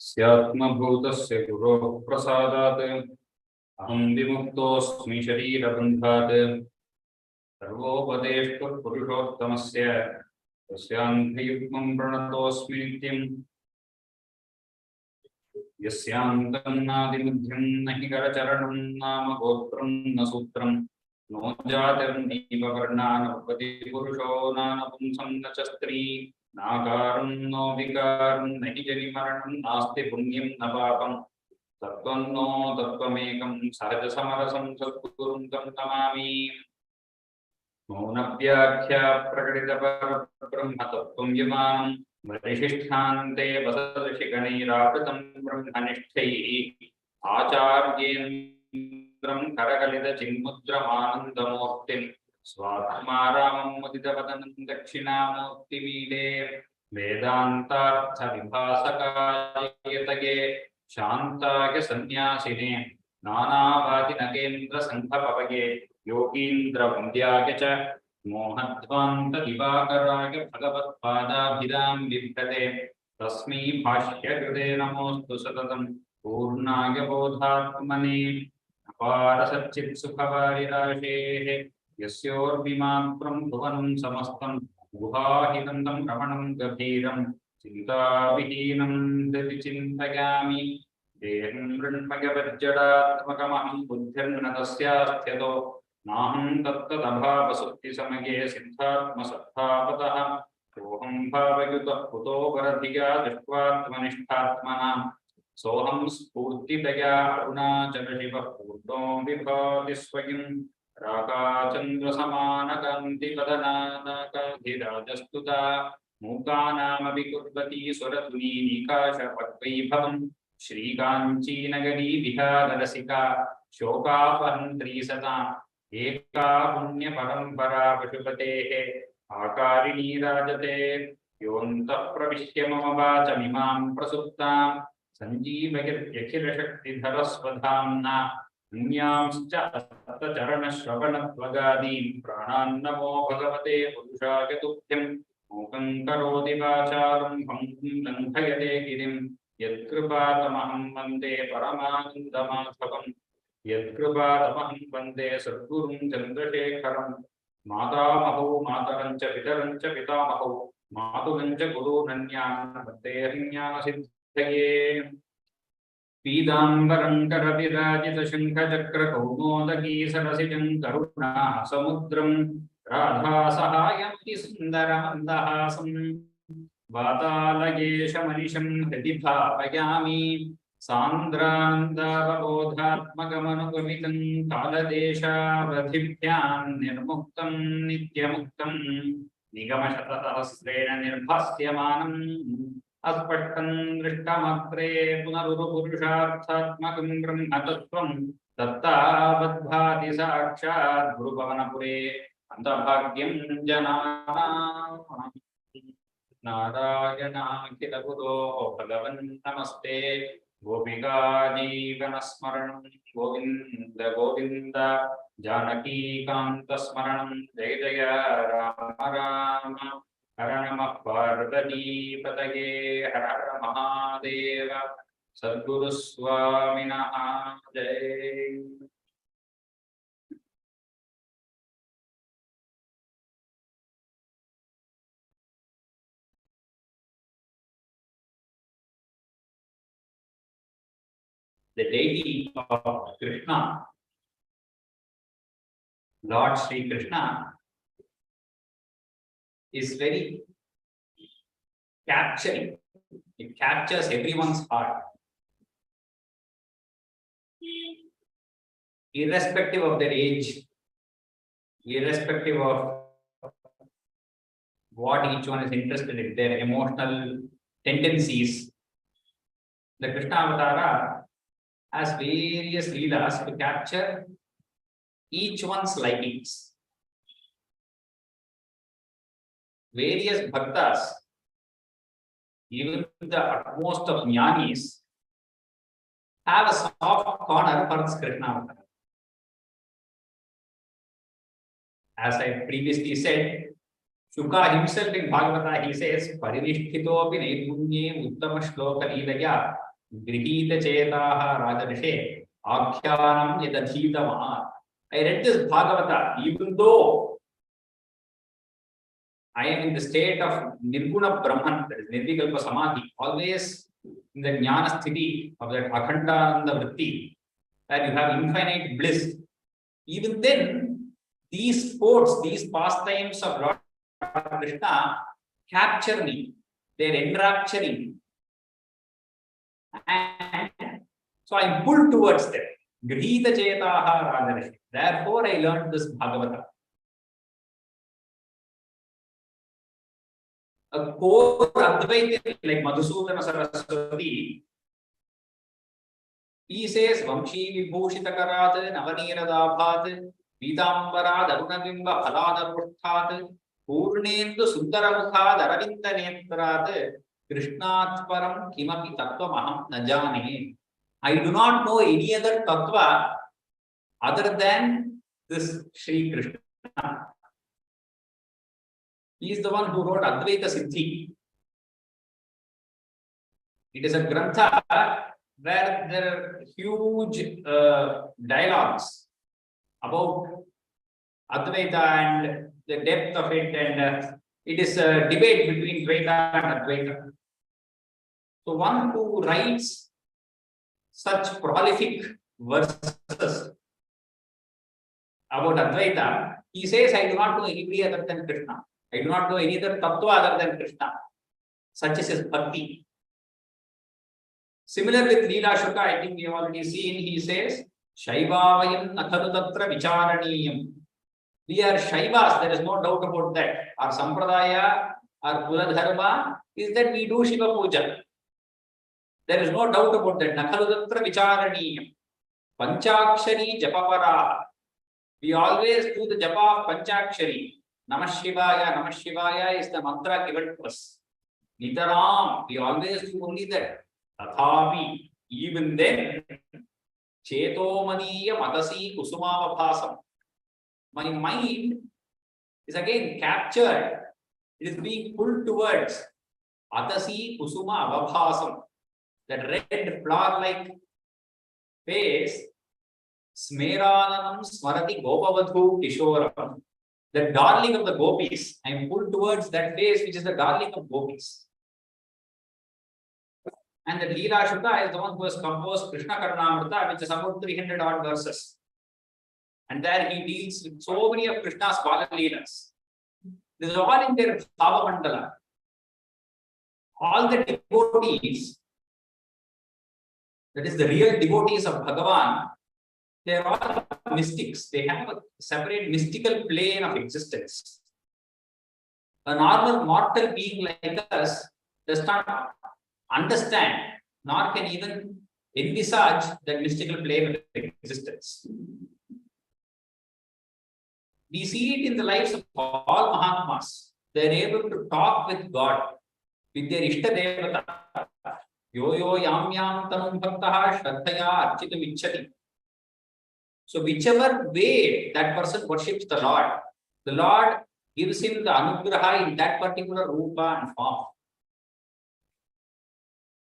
स्यात्मभूतस्य गुरोः प्रसादात् अहं विमुक्तोऽस्मि शरीरबन्धात् सर्वोपदेष्टुः पुरुषोत्तमस्य तस्यान्धयुग्मं प्रणतोऽस्मि नित्यम् यस्यान्तं नादिमध्यं न हि करचरणं नाम गोत्रं न सूत्रं नो जातिर्नीपवर्णा न भवति पुरुषो नानपुंसं न च स्त्री नाकारं नो विकारं न हि जनिमरणं नास्ति पुण्यं न पापं तत्त्वं नो तत्त्वमेकं सहजसमरसं सद्गुरुं तं नमामि। मौनव्याख्या प्रकटितपरब्रह्मतत्त्वं विमानं वरिष्ठान्ते वसदशिखणैरावृतं ब्रह्मनिष्ठैः आचार्येन्द्रं करकलितचिन्मुद्रमानन्दमूर्तिं स्वात्मारामं मुदितवदनं दक्षिणामूर्तिमीडे वेदान्तार्थविभासकायतये शान्ताय सन्न्यासिने नानावादिनगेन्द्रसङ्घपवये योगीन्द्रवन्द्याय च मोहध्वान्तदिवाकराय भगवत्पादाभिधां बिभ्रते तस्मै भाष्यकृते नमोऽस्तु सततं पूर्णाय बोधात्मने अपारसच्चित्सुखवारिराशेः यस्योर्विमात्रं भुवनं समस्तं गुहाहितं तं रमणं गभीरं चिन्ताविहीनं हृदि चिन्तयामि देहं मृण्मयवज्जडात्मकमहं बुद्धिर्न तस्यास्थ्यतो नाहं तत्तदभावसुप्तिसमये सिद्धात्मसत्तापतः सोऽहं भावयुतः कुतो वरधिया दृष्ट्वात्मनिष्ठात्मनां सोऽहं स्फूर्तितया अरुणाचलशिवः पूर्णो विभाति स्वयं राकाचन्द्रसमानकान्तिवदनानाकाधिराजस्तुता मूकानामपि कुर्वती स्वरध्वनि निकाशपद्वैभवम् श्रीकाञ्चीनगरी विहाररसिका शोकापहन्त्री सदा एका पुण्यपरम्परा पशुपतेः आकारिणी राजते योऽन्तः प्रविश्य मम वाचमिमां प्रसुप्तां सञ्जीवयत्यखिलशक्तिधरस्वधाम्ना अन्यांश्च हस्तचरणश्रवणत्वगादीन् प्राणान्नमो भगवते पुरुषाय तुभ्यं मूकं करोति वाचालं भङ्गुं लङ्घयते गिरिं यत्कृपातमहं वन्दे परमानन्दमाधवं यत्कृपातमहं वन्दे सद्गुरुं चन्द्रशेखरं मातामहौ मातरं च पितरं च पितामहौ मातुलं च गुरूनन्यान् वन्दे हरिज्ञानसिद्धये पीताम्बरं करविराजितशङ्खचक्रकौमोदकी सरसिजं करुणासमुद्रं राधासहायं सुन्दरमन्दहासं वातालयेशमनिशं हृदि भावयामि सान्द्रानन्दावबोधात्मकमनुगमितं कालदेशावधिभ्यां निर्मुक्तं नित्यमुक्तं निगमशतसहस्रेण निर्भास्यमानम् अस्पष्टं दृष्टमग्रे पुनरुरुपुरुषार्थात्मकं ब्रह्मतत्त्वं दत्तावद्भाति साक्षात् गुरुभवनपुरे अन्तभाग्यं जनानां नारायणाखिलगुरो भगवन् नमस्ते गोपिका जीवनस्मरणं गोविन्द गोविन्द जानकीकान्तस्मरणं जय जय राम राम हर नमः पार्वतीपतये हर हर महादेव सद्गुरुस्वामिनः जय। The deity of Krishna, Lord Sri Krishna, is very capturing. It captures everyone's heart, irrespective of their age, irrespective of what each one is interested in, their emotional tendencies. The Krishna Avatara has various leelas to capture each one's likings. Various bhaktas, even the utmost of jnanis, have a soft corner for this Krishna Avatara. As I previously said, Shuka himself in Bhagavata, he says, Parinishthitopi naipunye uttama shloka leelaya Grihita Chetaha Rajarishe Akhyanam Yadadhitamaha. I read this Bhagavata, even though I am in the state of Nirguna Brahman, that is Nirvikalpa Samadhi, always in the Jnana Sthiti of that Akhandananda Vritti, where you have infinite bliss. Even then, these sports, these pastimes of Lord Krishna capture me. They're enrapturing. And so I'm pulled towards them. Grihita Chetaha Rajarishi. Therefore, I learned this Bhagavata. A core Advaita like Madhusudana Saraswati, he says, Vamshi Vibhushitakarat, Navaneeradabhat, Vidambarad, Arunabimba, Phaladarutthat, Purnendu Sundaramukhat, Aravinda Netrat, Krishnatparam Kimapi Tattvamaham Najane. I do not know any other Tattva other than this Sri Krishna. He is the one who wrote Advaita Siddhi. It is a grantha where there are huge dialogues about Advaita and the depth of it, and it is a debate between Dvaita and Advaita. So one who writes such prolific verses about Advaita, he says, I do not know anybody other than Krishna. I do not know any other tattva other than Krishna. Such is his bhakti. Similar with Leela Shuka, I think we have already seen, he says, Shaivavayam nathanu tatra vicharaniyam. We are Shaivas, there is no doubt about that. Our Sampradaya, our Kula Dharma is that we do Shiva Puja. There is no doubt about that. Nathanu tatra vicharaniyam. Panchakshari japapara. We always do the japa of Panchakshari. Namah Shivaya is the mantra given to us. Nitaram, we always do only that. Tathapi, even then, Chetomaniya Matasi Kusumavabhasam. My mind is again captured. It is being pulled towards Atasi Kusuma Avabhasam. That red flower-like face, Smerananam Smarati Gopavadhu Kishoram. The darling of the gopis. I am pulled towards that face which is the darling of gopis. And the Leela Shuka is the one who has composed Krishna Karnamrita, which is about 300 odd verses. And there he deals with so many of Krishna's Bala Leelas. This is all in their Bhava Mandala. All the devotees, that is the real devotees of Bhagavan, they are all mystics. They have a separate mystical plane of existence. A normal mortal being like us does not understand, nor can even envisage that mystical plane of existence. We see it in the lives of all Mahatmas. They are able to talk with God, with their Ishta Devata. Yo yo yam yam tanum bhaktaha shraddhaya architam ichchati. So whichever way that person worships the Lord gives him the anugraha in that particular rupa and form.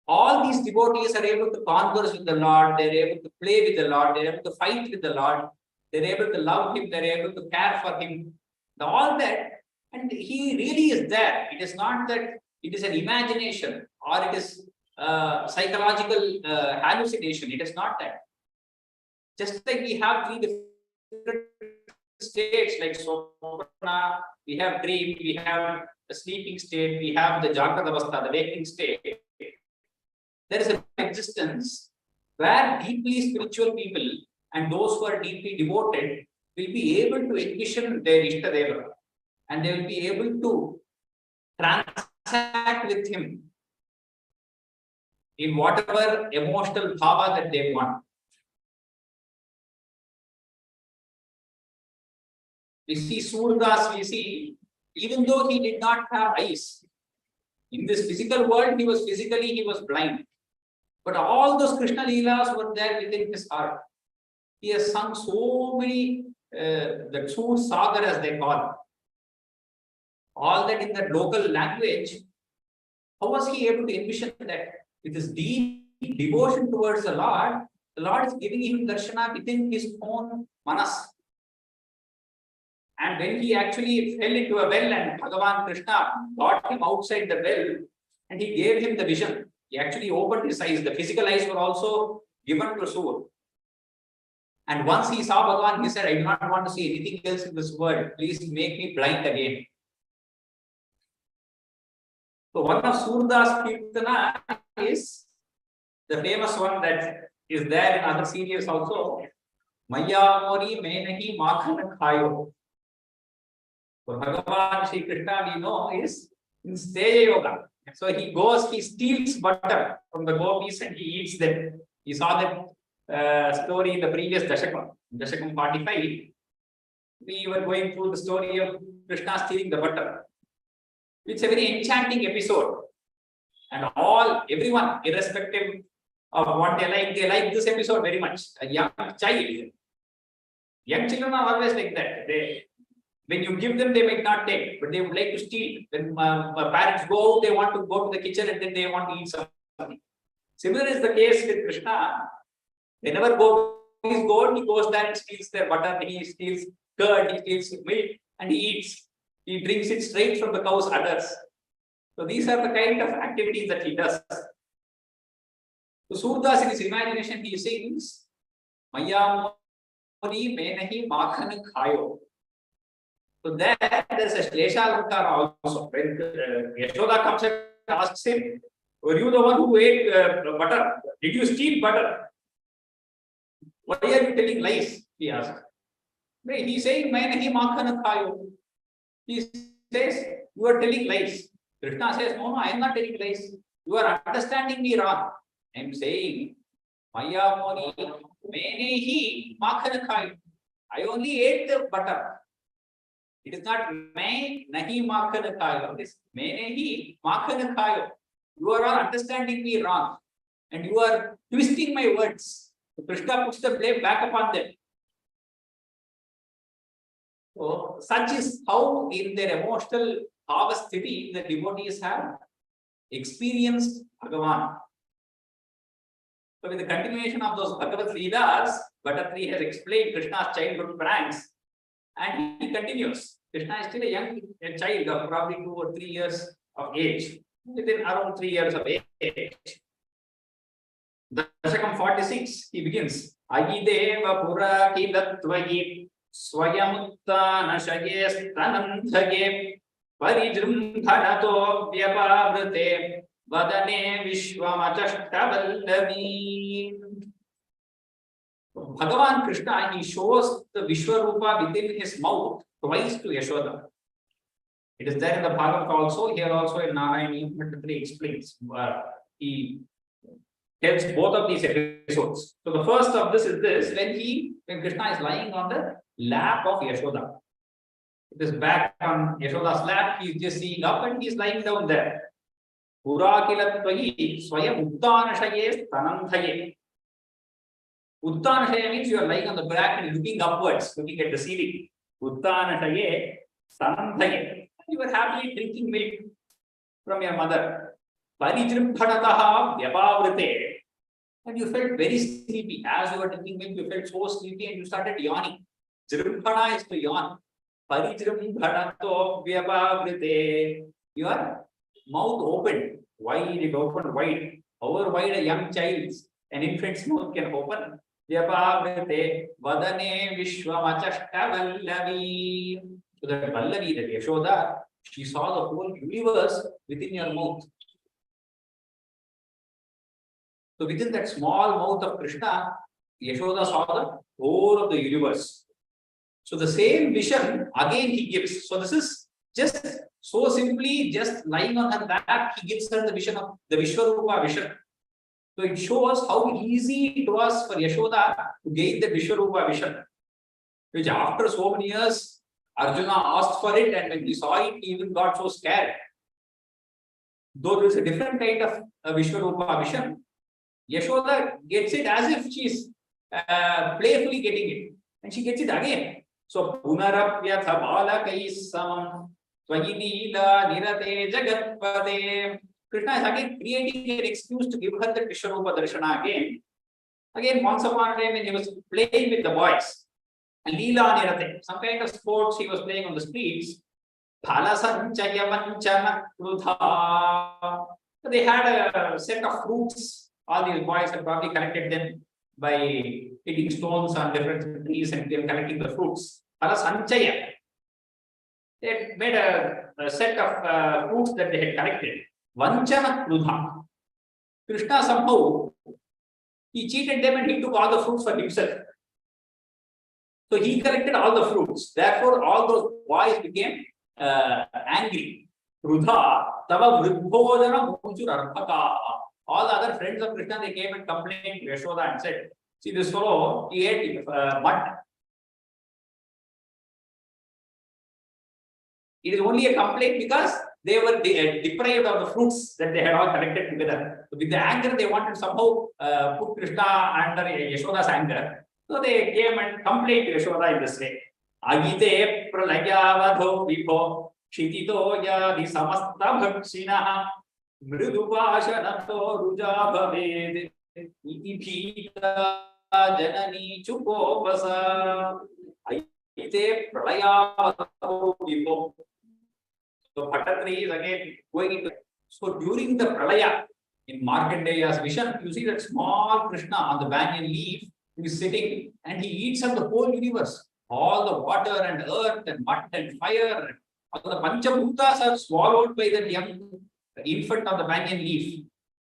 All these devotees are able to converse with the Lord, they are able to play with the Lord, they are able to fight with the Lord, they are able to love him, they are able to care for him. All that, and he really is there. It is not that it is an imagination or it is psychological hallucination. It is not that. Just like we have three different states, like Sopana, we have dream, we have the sleeping state, we have the Jagrata Avastha, the waking state. There is an existence where deeply spiritual people and those who are deeply devoted will be able to envision their Ishta Deva and they will be able to transact with him in whatever emotional bhava that they want. We see Surdas, we see, even though he did not have eyes, in this physical world, he was blind. But all those Krishna Leelas were there within his heart. He has sung so many, the Sur Sagar as they call, all that in that local language. How was he able to envision that? With his deep devotion towards the Lord is giving him darshana within his own manas. And when he actually fell into a well and Bhagavan Krishna got him outside the well and he gave him the vision, he actually opened his eyes. The physical eyes were also given to Sur. And once he saw Bhagavan, he said, I do not want to see anything else in this world. Please make me blind again. So one of Surdas Kirtana is the famous one that is there in other series also. Maya Mori Menahi Makhan Khayo. So Bhagavan Shri Krishna, we know, is in Steya Yoga. So he goes, he steals butter from the gopis and he eats them. You saw that story in the previous Dashakam, Dashakam 45. We were going through the story of Krishna stealing the butter. It's a very enchanting episode. And everyone, irrespective of what they like this episode very much. A young child. Young children are always like that. When you give them, they might not take, but they would like to steal. When parents go out, they want to go to the kitchen and then they want to eat something. Similar is the case with Krishna. Whenever gopis go, he goes there and steals their butter, he steals curd, he steals milk, and he eats. He drinks it straight from the cow's udders. So these are the kind of activities that he does. So Surdas in his imagination, he sings, Maya Mori Menahi Makhan Khayo. So there's a Shlesha Alkara also. When Yashoda comes and asks him, were you the one who ate butter? Did you steal butter? Why are you telling lies? He asks. He's saying, Menahi Makhan Khayo. He says, you are telling lies. Krishna says, no, I am not telling lies. You are understanding me wrong. I am saying, Maya Mori Menehi Makhan Khayo. I only ate the butter. It is not me nahi makhan khayo. It is menehi makhan khayo. You are all understanding me wrong. And you are twisting my words. So Krishna puts the blame back upon them. So such is how in their emotional avasthiti the devotees have experienced Bhagavan. So with the continuation of those Bhagavad Vedas, Bhattatri has explained Krishna's childhood pranks. And he continues. Krishna is still a child of probably 2 or 3 years of age, within around 3 years of age. Dashakam 46, he begins. Agideva pura kilatvagi swayamutta nashaye stanandhage parijrumbhanato vyapavrate vadane vishwamachashtaballavi. Bhagavan Krishna, he shows the Vishwarupa within his mouth twice to Yashoda. It is there in the Bhagavad also, here also in Narayaneeyam, Bhattatri explains. He tells both of these episodes. So the first of this is this, when Krishna is lying on the lap of Yashoda. It is back on Yashoda's lap, he is just seeing up and he is lying down there. Purakilatvagi swayam uttanashaye stanandhaye. Uttanashaya means you are lying on the back and looking upwards, looking at the ceiling. Uttanashaye stanandhaye. You were happily drinking milk from your mother. Parijrimbhanataha vyapavrate. And you felt very sleepy. As you were drinking milk, you felt so sleepy and you started yawning. Jrimbhana is to yawn. Parijrimbhanato vyapavrate. Your mouth opened. Wide, it opened wide. However wide a young child's, an infant's mouth can open. Vyapavrate vadane vishwamachashtaballavi. So that Vallavi, that Yashoda, she saw the whole universe within your mouth. So within that small mouth of Krishna, Yashoda saw the whole of the universe. So the same vision again he gives. So this is just so simply just lying on her back, he gives her the vision of the Vishwarupa vision. So it shows how easy it was for Yashoda to gain the Vishwarupa vision, which after so many years, Arjuna asked for it, and when he saw it, he even got so scared. Though there is a different kind of Vishwarupa vision, Yashoda gets it as if she is playfully getting it, and she gets it again. So Punarapyatha Balakai Samam Tvayinila Nirate Jagatpade Krishna is again creating an excuse to give her the Vishwarupa Darshana again. Again, once upon a time when he was playing with the boys, and Leela Nirate, some kind of sports he was playing on the streets. So they had a set of fruits. All these boys had probably collected them by hitting stones on different trees and they were collecting the fruits. They had made a set of fruits that they had collected. Vanchana Krudha. Krishna somehow he cheated them and he took all the fruits for himself. So he collected all the fruits. Therefore, all those boys became angry. Krudha, tava vridbhodana munchurarphaka. All the other friends of Krishna, they came and complained to Yashoda and said, see this fellow, he ate mud. It is only a complaint because they were deprived of the fruits that they had all collected together. So with the anger, they wanted somehow put Krishna under Yashoda's anger. So they came and complained to Yashoda in this way. Agite pralayavadho vibho kshitito yadi samasta bhakshinaha mridupashanato ruja bhaved iti bhita janani chukopasa. Agite pralayavadho vibho. So Bhattatri is again going into. So during the pralaya, in Markandeya's vision, you see that small Krishna on the banyan leaf who is sitting and he eats up the whole universe. All the water and earth and mud and fire, all the Panchabhutas are swallowed by that young infant on the banyan leaf.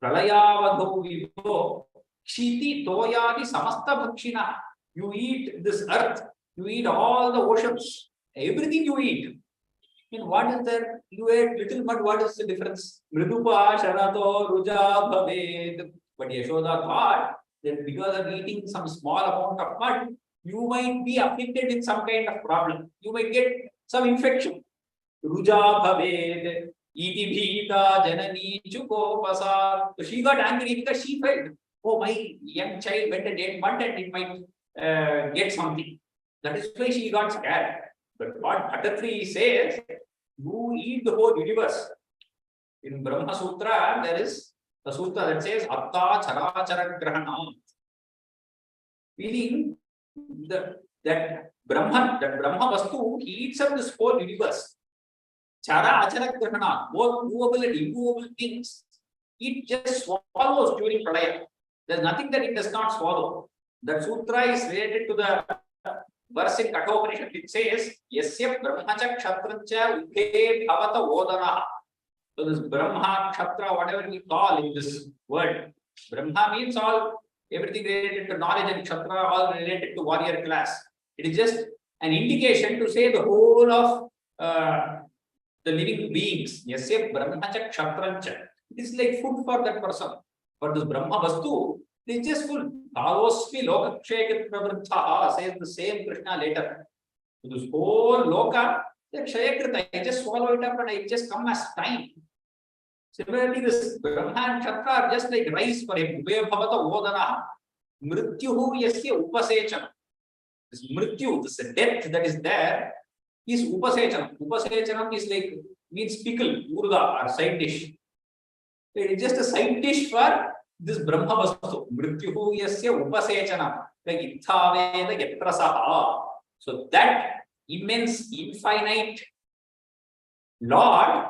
Pralayavadho vibho kshiti toyadi samasta bhakshina. You eat this earth, you eat all the oceans, everything you eat. And what is there? You ate little mud, what is the difference? Mridupa sharato ruja bhaved. But Yashoda thought that because of eating some small amount of mud, you might be afflicted with some kind of problem. You might get some infection. Ruja bhaved. Iti bhita janani chukopasa. So she got angry because she felt, oh, my young child went and ate mud and it might get something. That is why she got scared. But what Bhattatri says, you eat the whole universe. In Brahma Sutra, there is the sutra that says Atta Charachara Grahana. Meaning that Brahma Vastu, he eats up this whole universe. Chara Achara Grahana, both movable and immovable things, it just swallows during Pralaya. There is nothing that it does not swallow. That sutra is related to the verse in Kathopanishad. It says, Yasya Brahmacha Kshatrancha Ubhe Bhavata Vodana. So this Brahma, Kshatra, whatever we call in this word, Brahma means everything related to knowledge, and Kshatra all related to warrior class. It is just an indication to say the whole of the living beings. Yasya Brahmacha Kshatrancha. It is like food for that person. For this Brahma Vastu, it is just full. Bhavosmi lokakshayakit pravrittha, says the same Krishna later. So this whole loka, Kshayakrita, I just swallow it up and I just come as time. Similarly, this Brahma and Kshatra are just like rice for him. Ubhe bhavata vodana. Mrityuhu yasya upasechana. This mrityu, this death that is there, is upasechanam. Upasechanam is like, means pickle, urga or side dish. It is just a side dish for this Brahma Vastu. Mrityuhu yasya upasechanam. Like ithaveda yatrasaha. So that immense, infinite Lord,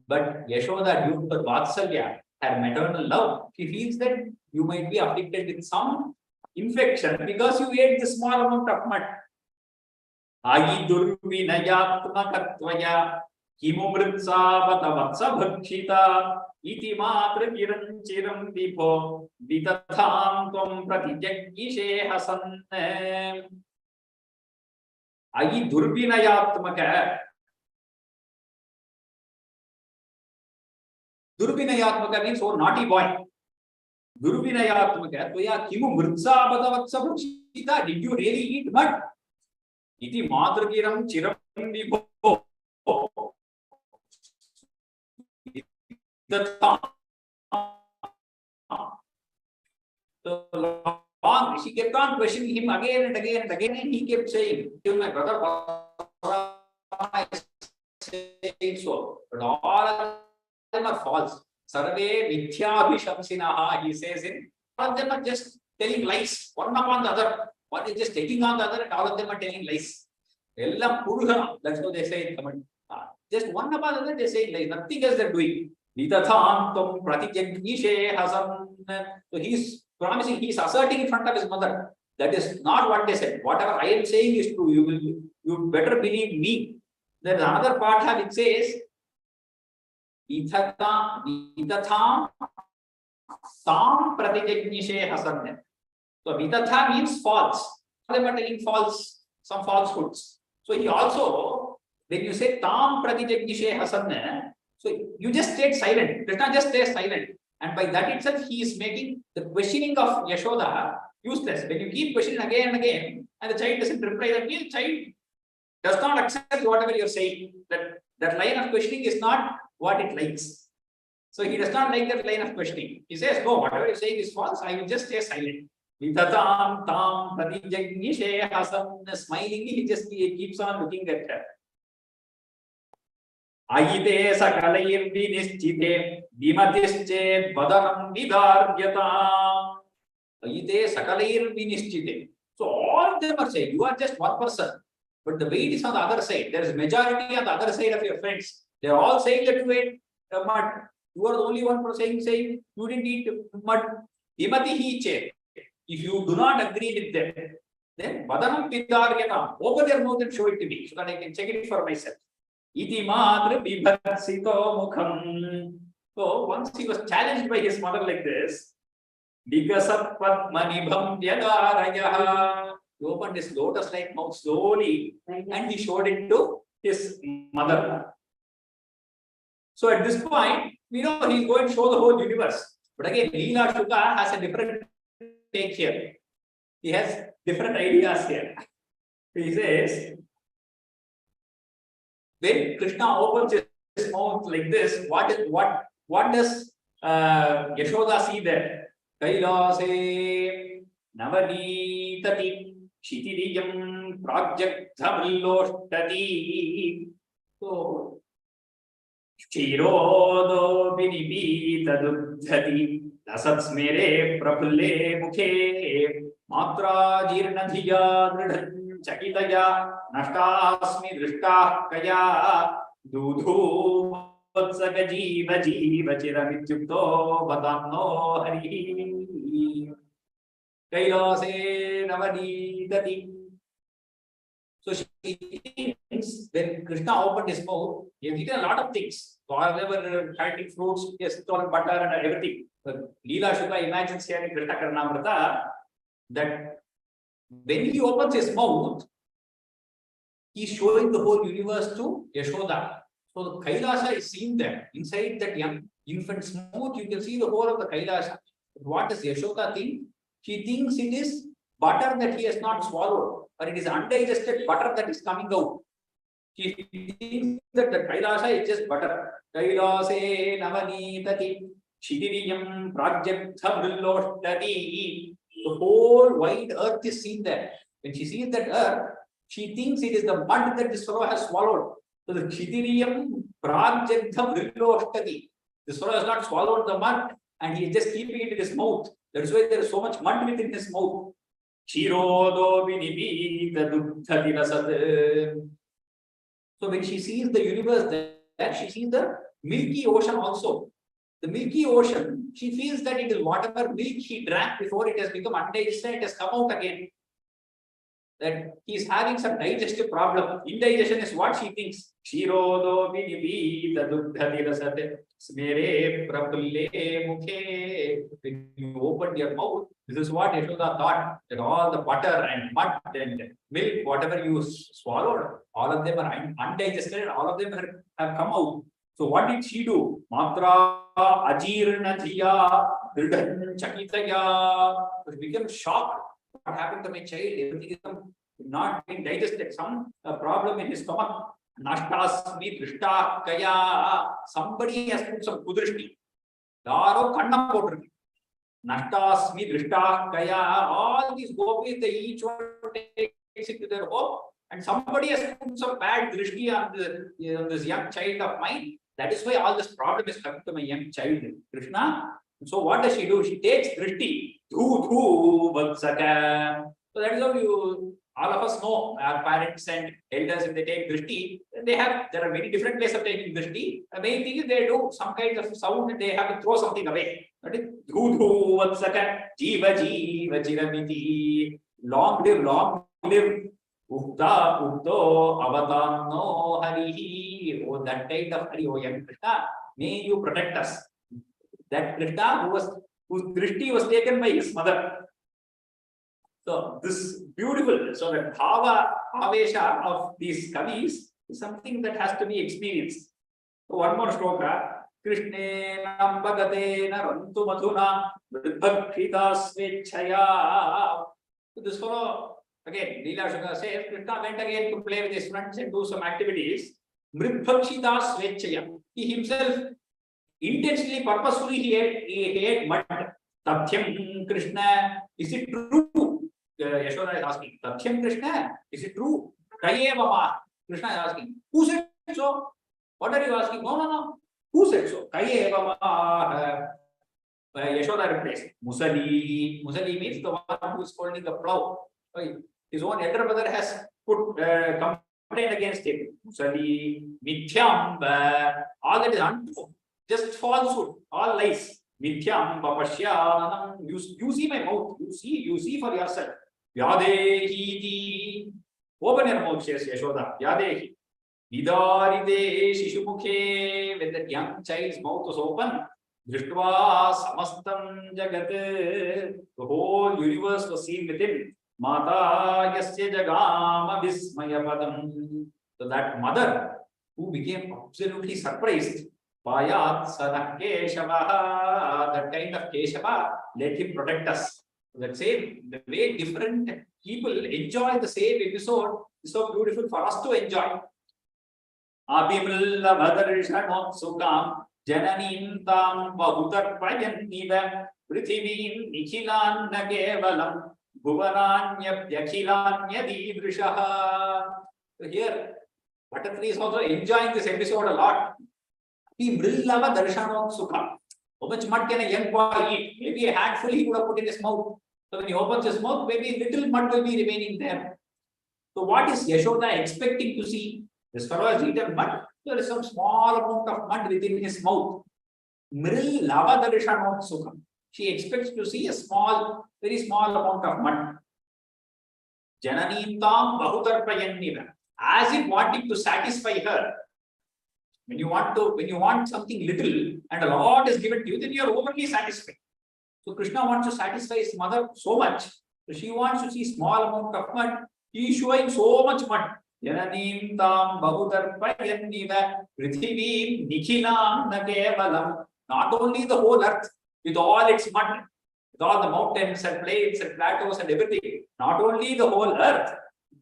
but Yashoda, due to Vatsalya, her maternal love, she feels that you might be afflicted with some infection because you ate this small amount of mud. Agi durvinayatmakatvaya kimumritsavata vatsa bhakshita iti matra kiran chiram dipo vitatham tvam pratijaggishe hasan. Agi durvinayatmaka. Durvinayatmaka means oh naughty boy. Durvinayatmaka tvaya kimu mritsa bhaksa bhakshita. Did you really eat mud? Iti madragiram chiram vibho. So long, she kept on questioning him again and again and again, and he kept saying, my brother was saying so. But all them are false. Sarve mithyabhishamsinaha, he says in, all of them are just telling lies, one upon the other. One is just taking on the other, and all of them are telling lies. That's what they say in Tamil. Just one upon the other, they say lies. Nothing else they're doing. So he's promising, he's asserting in front of his mother. That is not what they said. Whatever I am saying is true. You better believe me. There's another part which says, Vitatha Tam Pratijagnishe Hasanne. So Vitatha means false. They were telling false, some falsehoods. So he also, when you say Tam Pratijagnishe Hasanne, so you just stayed silent. Krishna just stays silent. And by that itself, he is making the questioning of Yashoda useless. When you keep questioning again and again, and the child doesn't reply, that means the child does not accept whatever you're saying. That line of questioning is not what it likes. So he does not like that line of questioning. He says, no, whatever you're saying is false, I will just stay silent. Vitatam tam pratijagnishe hasam, smilingly, he just keeps on looking at her. Ayite sakalair vinischite vimatische badanam vidaryata. Ayite sakalair vinischite. So all of them are saying, you are just one person, but the weight is on the other side. There is majority on the other side of your friends. They are all saying that you ate mud. You are the only one for saying you didn't eat mud. Vimatihiche. If you do not agree with them, then badanam vidaryata. Open their mouth and show it to me so that I can check it for myself. Iti madru bibhatsito mukham. So once he was challenged by his mother like this, Vigasat padmanibham vyadarayaha. He opened his lotus-like mouth slowly and he showed it to his mother. So at this point, we know he's going to show the whole universe. But again, Leela Shuka has a different take here. He has different ideas here. He says, when Krishna opens his mouth like this, what does Yashoda see there? Kailase Navaditati Shitiriyam Prajaktamilloshtati. So Chirodo Vinipita Dudhati Dasatsmere Prapulle Mukhe Matra Jirnadhiya Dridhan Chakitaya Nashtasmi Drishta Kaya Dudhu Vatsagajiva Jiva Chiramityukto Vadanno Hari Kailase Navaditati. So she thinks when Krishna opened his mouth, he has eaten a lot of things. So whatever fatty fruits, he has stolen butter and everything. But Leela Shuka imagines here in Krishna Karnamrita that when he opens his mouth, he is showing the whole universe to Yashoda. So the Kailasa is seen there. Inside that young infant's mouth, you can see the whole of the Kailasa. What does Yashoda think? She thinks it is butter that he has not swallowed, or it is undigested butter that is coming out. She thinks that the Kailasa is just butter. Kailase navanitati shidiriyam prajakta vrilloshtati. The whole wide earth is seen there. When she sees that earth, she thinks it is the mud that this fellow has swallowed. So the shidiriyam prajakta vrilloshtati. This fellow has not swallowed the mud and he is just keeping it in his mouth. That is why there is so much mud within his mouth. Chirodo vinipita dudhati rasat. So when she sees the universe there, she sees the Milky Ocean also. The Milky Ocean, she feels that it is whatever milk he drank before it has become undigested, it has come out again. That he is having some digestive problem. Indigestion is what she thinks. Shirodo vinipita dudhati rasat smere prapulle mukhe. When you opened your mouth, this is what Yashoda thought, that all the butter and mud and milk, whatever you swallowed, all of them are undigested, all of them have come out. So what did she do? Matra ajirnadhiya dridhan chakitaya. She became shocked. What happened to my child? Everything is not being digested. Some problem in his stomach. Nashtasmi drishta kaya. Somebody has put some kudrishti. Yaro kanna potrukku. Nashtasmi drishta kaya. All these gopis, they each one takes it to their home, and somebody has put some bad drishti on this young child of mine. That is why all this problem is coming to my young child, Krishna. So what does she do? She takes drishti. Dhu dhu vatsaka. So that is how all of us know, our parents and elders, if they take drishti, there are many different ways of taking drishti. The main thing is they do some kind of sound and they have to throw something away. That is dhu dhu vatsaka. Jiva jiva chiramiti. Long live. Ukta ukto avatanno harihi. Oh, that kind of hari, oh young Krishna, may you protect us. That Krishna whose drishti was taken by his mother. So this beautiful, so the bhava, avesha of these kavis is something that has to be experienced. So one more shloka. Krishnena bhagatena rantu madhuna vridbhakshita svechaya. So this fellow, again, Leela Shukla says, Krishna went again to play with his friends and do some activities. Mridbhakshita svechaya. He himself, intentionally, purposefully, he ate mud. Tathyam Krishna, is it true? Yashoda is asking, Tathyam Krishna, is it true? Kayevama, Krishna is asking, who said so? What are you asking? No. Who said so? Kayevama. Yashoda replies, Musali. Musali means the one who is holding the plow. His own elder brother has put complaint against him. Musali, Mithyam, all that is untrue. Just falsehood, all lies. Mithyam, Papashyanam. You see my mouth. You see for yourself. Vyadehi. Open your mouth, says Yashoda. Vyadehi. Vidarite Shishumukhe. When the young child's mouth was open, Drishtva Samastam Jagat. The whole universe was seen within. Mata Yasya Jagama Vismayapadam. So that mother who became absolutely surprised. Payat Sanak Keshava. That kind of Keshava, let him protect us. That same, the way different people enjoy the same episode is so beautiful for us to enjoy. Abhimilla Bhadarishanot Sukam Jananim Tam Bahutar Prayanniva Prithivim Nikhilan Nagevalam Bhuvananya Yakhilan Yadidrishaha. So here, Butterfly is also enjoying this episode a lot. Mrillava Darshanot Sukha. How much mud can a young boy eat? Maybe a handful he would have put in his mouth. So when he opens his mouth, maybe little mud will be remaining there. So what is Yashoda expecting to see? This fellow has eaten mud. There is some small amount of mud within his mouth. Mrillava Darshanot Sukha. She expects to see a small, very small amount of mud. Jananintam Bahutarpayanniva. As if wanting to satisfy her. When you want something little and a lot is given to you, then you are overly satisfied. So Krishna wants to satisfy his mother so much. So she wants to see small amount of mud. He is showing so much mud. Jananim tam bahudarpayanniva prithivim nikhilam nakevalam. Not only the whole earth with all its mud, with all the mountains and plains and plateaus and everything. Not only the whole earth.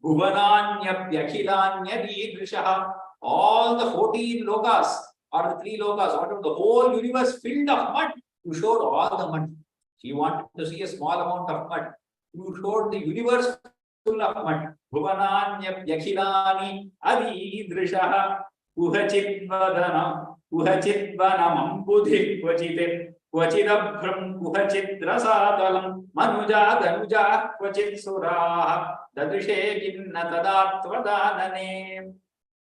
Bhuvananya Yakhilanya Didrishaha. All the 14 lokas or the 3 lokas, whatever, the whole universe filled of mud, you showed all the mud. She wanted to see a small amount of mud. You showed the universe full of mud. Bhuvananya Yakhilani Adidrishaha Kuhachitvadanam Kuhachitvanam Budhi Kvachite Kvachidabhram Kuhachidrasadalam Manuja Danuja Kvachit Suraha Dadrishe Kinna Tadatvadanane.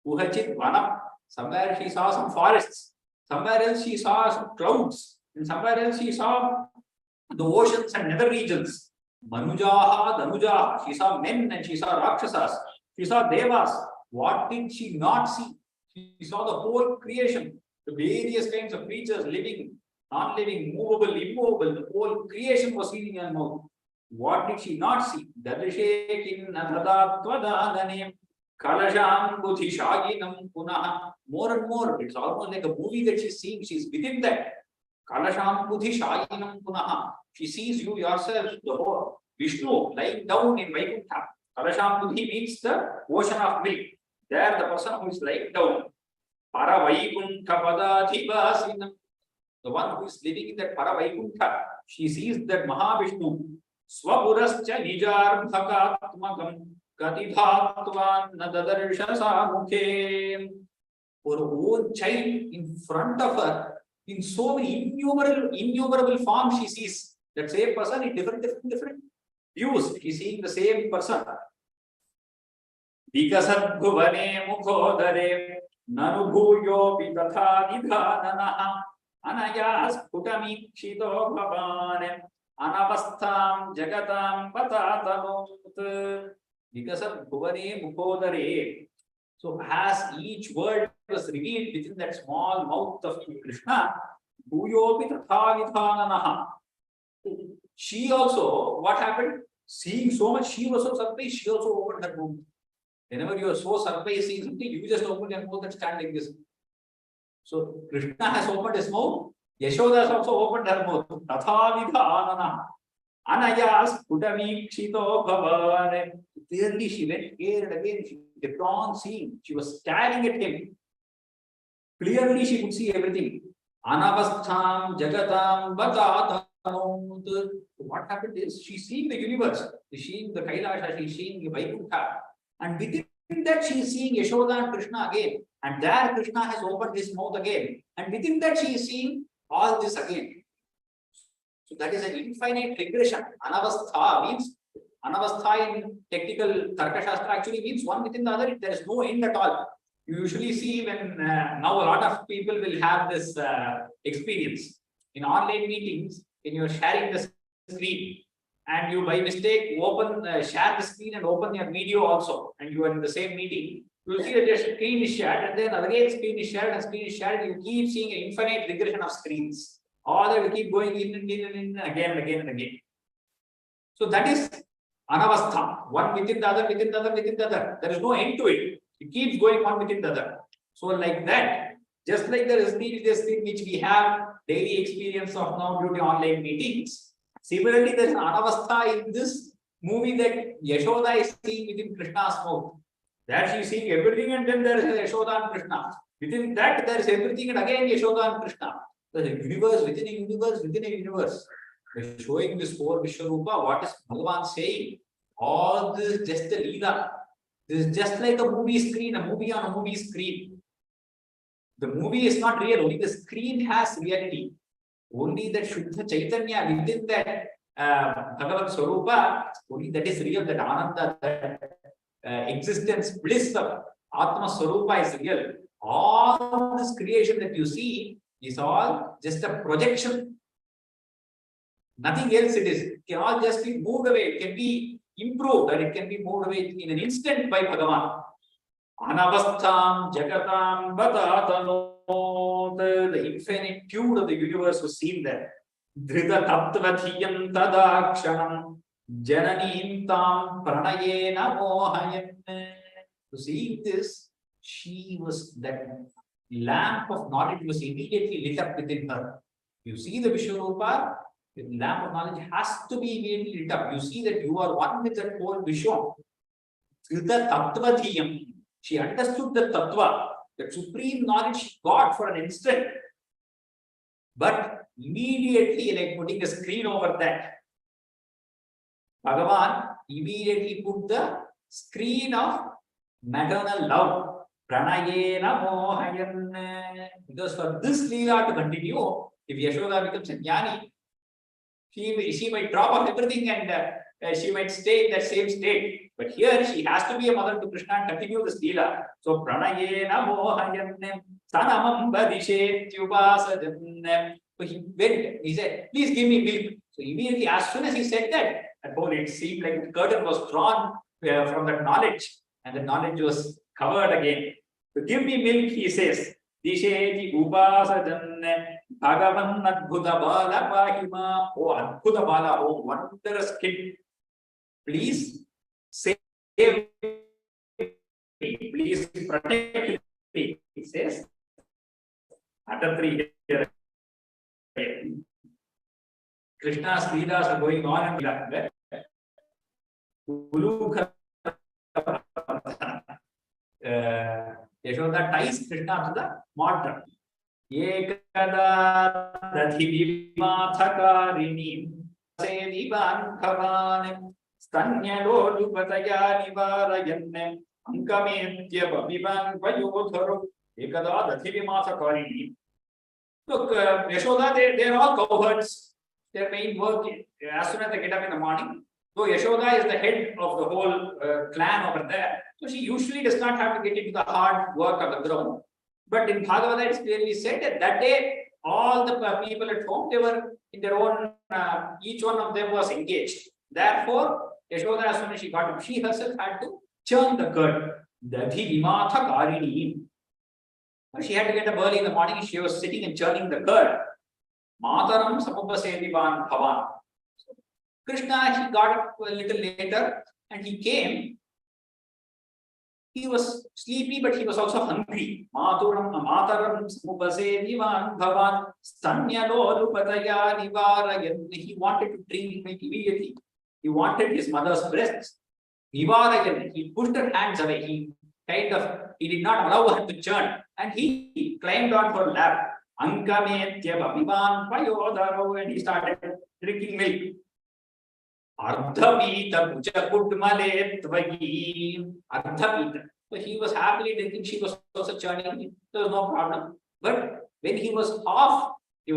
Kuhachit Vanam. Somewhere she saw some forests, somewhere else she saw some clouds, and somewhere else she saw the oceans and nether regions. Manujaha, Danujaha. She saw men and she saw Rakshasas. She saw Devas. What did she not see? She saw the whole creation, the various kinds of creatures, living, non-living, movable, immovable. The whole creation was seen in her mouth. What did she not see? Dadrishe Kinna Kalasham Buddhi Shaginam Punaha. More and more, it's almost like a movie that she's seeing. She's within that. Kalasham Buddhi Shaginam Punaha. She sees you yourself, the whole Vishnu lying down in Vaikuntha. Kalasham Buddhi means the ocean of milk. There, the person who is lying down. Paravaikuntha Padadhivasinam. The one who is living in that Paravaikuntha. She sees that Mahavishnu. Swapurascha Nijarbhakatmakam. Katidhatvan Nadadarshasa Mukhe. her own child in front of her in so many innumerable forms she sees. That same person in different views. She's seeing the same person. Vikasat bhuvane mukhodare nanubhuyopi tatha nidhananaha anaya sputami kshito bhavane anavastham jagatam patatanut. Vikasat bhuvane mukhodare. So as each word was revealed within that small mouth of Krishna, bhuyopi tatha nidhananaha. She also, what happened? Seeing so much, she was so surprised, she also opened her mouth. Whenever you are so surprised seeing something, you just open your mouth and stand like this. So Krishna has opened his mouth, Yashoda has also opened her mouth. Tatha vidhanana anayas putami kshito bhavane. Clearly she went here and again, she kept on seeing. She was staring at him. Clearly she could see everything. Anavastham jagatam vatata. What happened is she's seeing the universe, she's seeing the Kailasha, she's seeing the Vaikuntha, and within that she is seeing Yashoda and Krishna again, and there Krishna has opened his mouth again, and within that she is seeing all this again. So that is an infinite regression. Anavastha means, Anavastha in technical Tarka Shastra actually means one within the other. There is no end at all. You usually see when now a lot of people will have this experience in online meetings. When you are sharing the screen and you by mistake open share the screen and open your video also, and you are in the same meeting, you will see that your screen is shared and then again screen is shared and screen is shared. You keep seeing an infinite regression of screens. All that will keep going in and in again and again and again. So that is anavastha, one within the other, within the other, within the other. There is no end to it. It keeps going one within the other. So like that, just like the screen which we have daily experience of now due to online meetings. Similarly, there is an anavastha in this movie that Yashoda is seeing within Krishna's mouth. There she is seeing everything and then there is Yashoda and Krishna. Within that there is everything and again Yashoda and Krishna. There is a universe within a universe within a universe. By showing this whole Vishwarupa, what is Bhagavan saying? All this is just a leela. This is just like a movie screen, a movie on a movie screen. The movie is not real, only the screen has reality. Only that Shuddha Chaitanya within that Bhagavan Swarupa, only that is real, that Ananda, that existence, bliss of Atma Swarupa is real. All this creation that you see is all just a projection. Nothing else it is. It can all just be moved away. It can be improved and it can be moved away in an instant by Bhagavan. Anavastham jagatam vatatanot. The infinitude of the universe was seen there. Dhrita tattvathiyam tadakshanam jananim tam pranayena mohayan. To seeing this, she was, that lamp of knowledge was immediately lit up within her. You see the Vishwarupa, the lamp of knowledge has to be immediately lit up. You see that you are one with that whole Vishwa. Dhrita tattvathiyam. She understood the tattva, the supreme knowledge she got for an instant. But immediately, like putting a screen over that, Bhagavan immediately put the screen of maternal love. Pranayena mohayan. Because for this leela to continue, if Yashoda becomes a jnani, she might drop off everything and she might stay in that same state. But here she has to be a mother to Krishna and continue this leela. So pranayena mohayan sanamam vadishetyupasajan. So he went, he said, please give me milk. So immediately as soon as he said that, it seemed like the curtain was drawn from that knowledge and the knowledge was covered again. So give me milk, he says. Disheti upasajan bhagavan adbhuta bala pahima. Oh, adbhuta bala, oh, wondrous kid. Please save me. Please protect me, he says. After 3 years, Krishna's leelas are going on and on. Yashoda ties Krishna to the mortar. Ekada dadhi vimathakarini sedivan khavan stanyalo lupataya nivarayanne ankametya babivan vayodharu Ekada Dathivimasa Karini. Look, Yashoda, they're all cowherds. Their main work, as soon as they get up in the morning, so Yashoda is the head of the whole clan over there. So she usually does not have to get into the hard work of the ground. But in Bhagavata, it's clearly said that that day, all the people at home, they were in their own, each one of them was engaged. Therefore, Yashoda, as soon as she got up, she herself had to churn the curd. Dadhi Vimatha Karini. She had to get up early in the morning. She was sitting and churning the curd. Mataram Samupasedivan Bhavan. Krishna, he got up a little later and he came. He was sleepy, but he was also hungry. Mataram Samupasedivan Bhavan. Stanyalolupataya Nivarayan. He wanted to drink milk immediately. He wanted his mother's breasts. Nivarayan. He pushed her hands away. He did not allow her to churn. And he climbed on her lap. And he started drinking milk. Ardhapita Puchakutmale Tvagi. Ardhapita. So he was happily drinking, she was also churning, there was no problem. But when he was half filled. He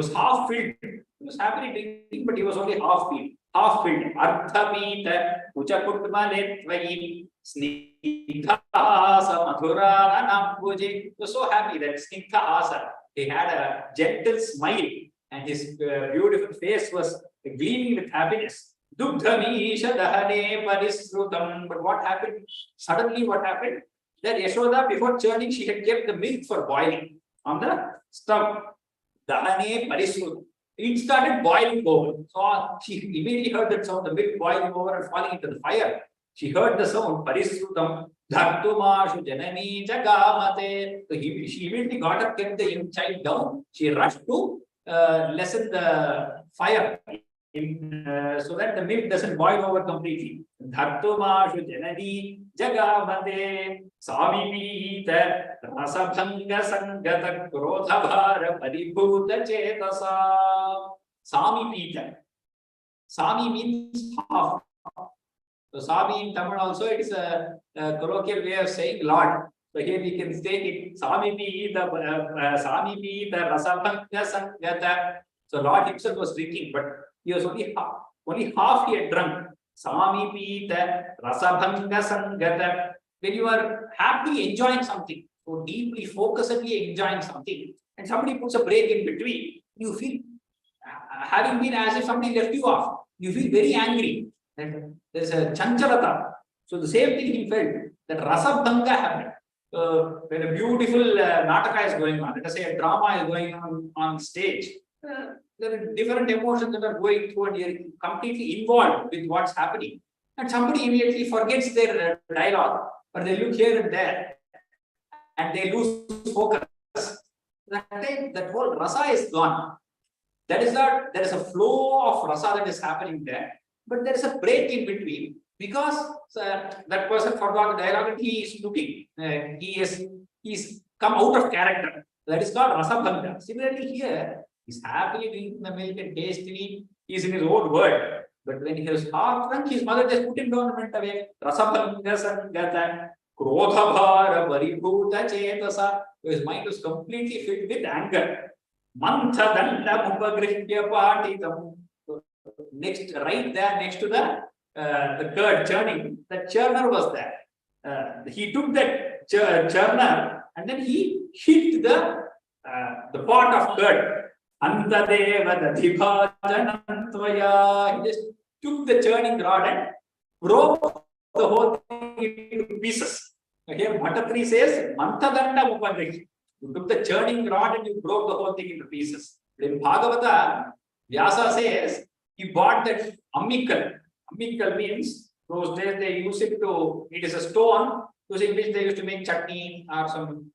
was happily drinking, but he was only half filled. Ardhapita Puchakutmale Tvagi. Snigdha Asa Madhura Nambuji. He was so happy that Snigdha Asa, he had a gentle smile and his beautiful face was gleaming with happiness. Dugdhamisha Dahane Parisrutam. But what happened? Suddenly, what happened? That Yashoda, before churning, she had kept the milk for boiling on the stove. Dahane Parisrutam. It started boiling over. So she immediately heard that sound, the milk boiling over and falling into the fire. She heard the sound, Parisrutam, Dhartumashu Janani Jagamate. So she immediately got up, kept the young child down. She rushed to lessen the fire so that the milk doesn't boil over completely. Dhartumashu Janani Jagamate Samipita Rasabhanga Sangata Krodhabhara Paribhuta Chetasa. Samipita. Sami means half. So Sami in Tamil also, it is a colloquial way of saying Lord. So here we can state it. Sami Pita Rasabhanga Sangata. So Lord himself was drinking, but he was only half he had drunk. Sami Pita Rasabhanga Sangata. When you are happily enjoying something, so deeply, focusedly enjoying something, and somebody puts a break in between, you feel, having been as if somebody left you off, you feel very angry. And there is a chanchalata. So the same thing he felt, that rasabhanga happened. When a beautiful nataka is going on, let us say a drama is going on stage, there are different emotions that are going through and you are completely involved with what's happening. And somebody immediately forgets their dialogue, or they look here and there, and they lose focus. That time, that whole rasa is gone. That is not, there is a flow of rasa that is happening there. But there is a break in between because that person forgot the dialogue and he is looking. He's come out of character. That is called rasabhanga. Similarly here, he's happily drinking the milk and tastily, he's in his own world. But when he was half drunk, his mother just put him down and went away. Rasabhanga sangata krodhabhara paribhuta chetasa. His mind was completely filled with anger. Mantha danda mupagrihya patitam. Next, right there next to the curd churning, the churner was there. He took that churner and then he hit the pot of curd. Antadeva dadhibhajanantvaya. He just took the churning rod and broke the whole thing into pieces. Here Bhattatri says, Mantadanda Mupadriki. You took the churning rod and you broke the whole thing into pieces. In Bhagavata, Vyasa says, he bought that amikal. Amikal means those days they use it to, it is a stone using which they used to make chutney or some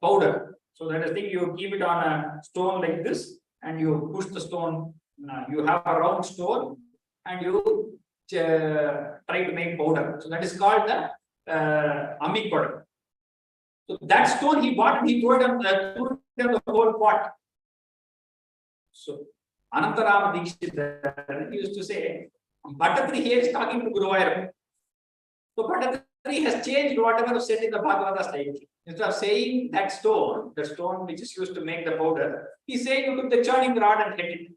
powder. So that is the thing, you keep it on a stone like this and you push the stone, you have a round stone and you try to make powder. So that is called the amikal. So that stone he bought and he threw it on the whole pot. So Anantarama Dikshit, he used to say, Bhattatri here is talking to Guruvayur. So Bhattatri has changed whatever was said in the Bhagavata slightly. Instead of saying that stone, the stone which is used to make the powder, he's saying you took the churning rod and hit it.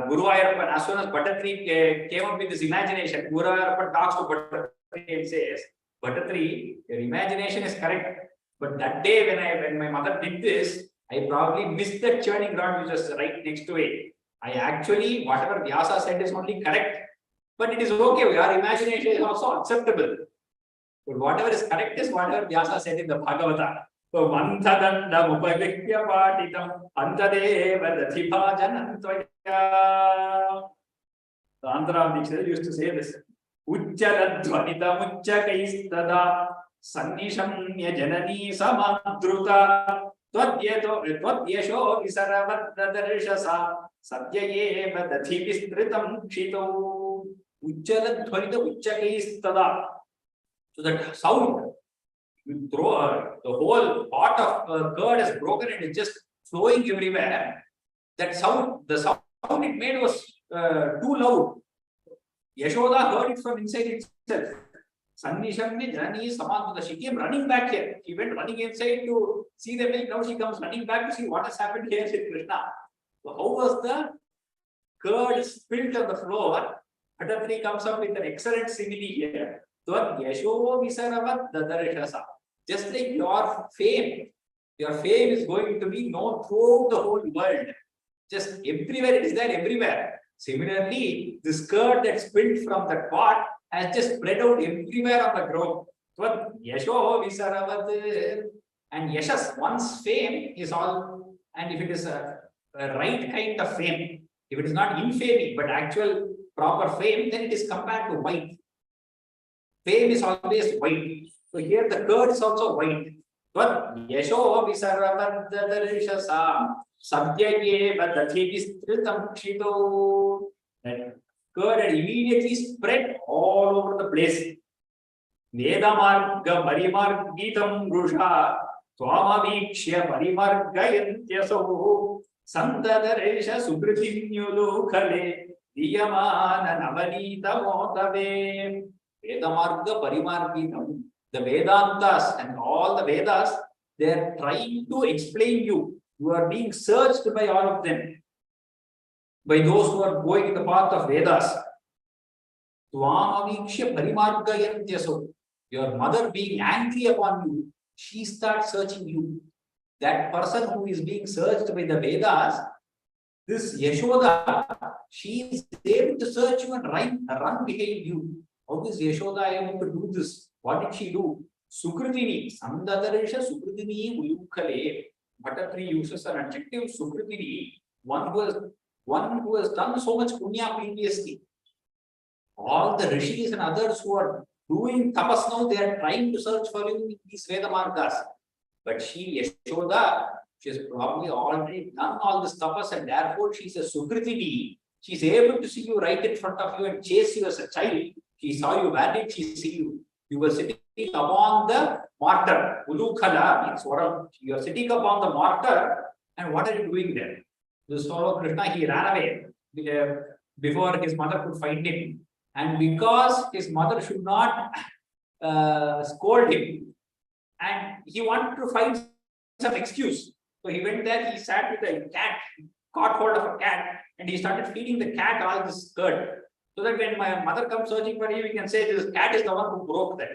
Guru Ayappan, as soon as Bhattatri came up with this imagination, Guru Ayappan talks to Bhattatri and says, Bhattatri, your imagination is correct. But that day when my mother did this, I probably missed the churning rod which was right next to it. I actually, whatever Vyasa said is only correct. But it is okay, your imagination is also acceptable. But whatever is correct is whatever Vyasa said in the Bhagavata. So, Mantadandam upagrihyya patitam antadeva dathibhajanantvaya. The Andhra dictionary used to say this. Uchcharadhvanita muchchakaistada sannishamya janani samadruta tvadyasho visaravadarshasa sadyayeva dathivistritam kshito uchcharadhvanita muchchakaistada. So that sound, you throw the whole pot of curd is broken and it's just flowing everywhere. That sound, the sound it made was too loud. Yashoda heard it from inside itself. Sannishamya Janani Samadhuta. She came running back here. She went running inside to see the milk. Now she comes running back to see what has happened here with Krishna. So how was the curd spilled on the floor? Bhattatri comes up with an excellent simile here. Just like your fame is going to be known throughout the whole world. Just everywhere it is there, everywhere. Similarly, this curd that spilled from the pot has just spread out everywhere on the ground. And Yashas, one's fame is all, and if it is a right kind of fame, if it is not infamy but actual proper fame, then it is compared to white. Fame is always white. So here the curd is also white. But Yasho Visaravadarishasa Satyayeva Dathivistritam Kshito. That curd had immediately spread all over the place. Vedamarga Parimargitam Rusha Swamavikshya Parimargayantyaso Santadaresha Sukritinyulukale Diyamana Navanita Motave. Vedamarga Parimargitam. The Vedantas and all the Vedas, they are trying to explain you. You are being searched by all of them, by those who are going in the path of Vedas. Tvamavikshya Parimargayantyaso. Your mother being angry upon you, she starts searching you. That person who is being searched by the Vedas, this Yashoda, she is able to search you and run behind you. How is Yashoda able to do this? What did she do? Sukritini, Sandadarisha Sukritini Uyukale. Bhattatri uses an adjective Sukritini, one who has done so much punya previously. All the rishis and others who are doing tapas now, they are trying to search for you in these Veda margas. But she, Yashoda, she has probably already done all this tapas and therefore she is a Sukritini. She is able to see you right in front of you and chase you as a child. She saw you, where did she see you? You were sitting upon the mortar. Ulukhala means what you are sitting upon the mortar, and what are you doing there? This fellow Krishna, he ran away before his mother could find him. And because his mother should not scold him, and he wanted to find some excuse. So he went there, he sat with a cat, caught hold of a cat, and he started feeding the cat all this curd. So that when my mother comes searching for him, we can say this cat is the one who broke that.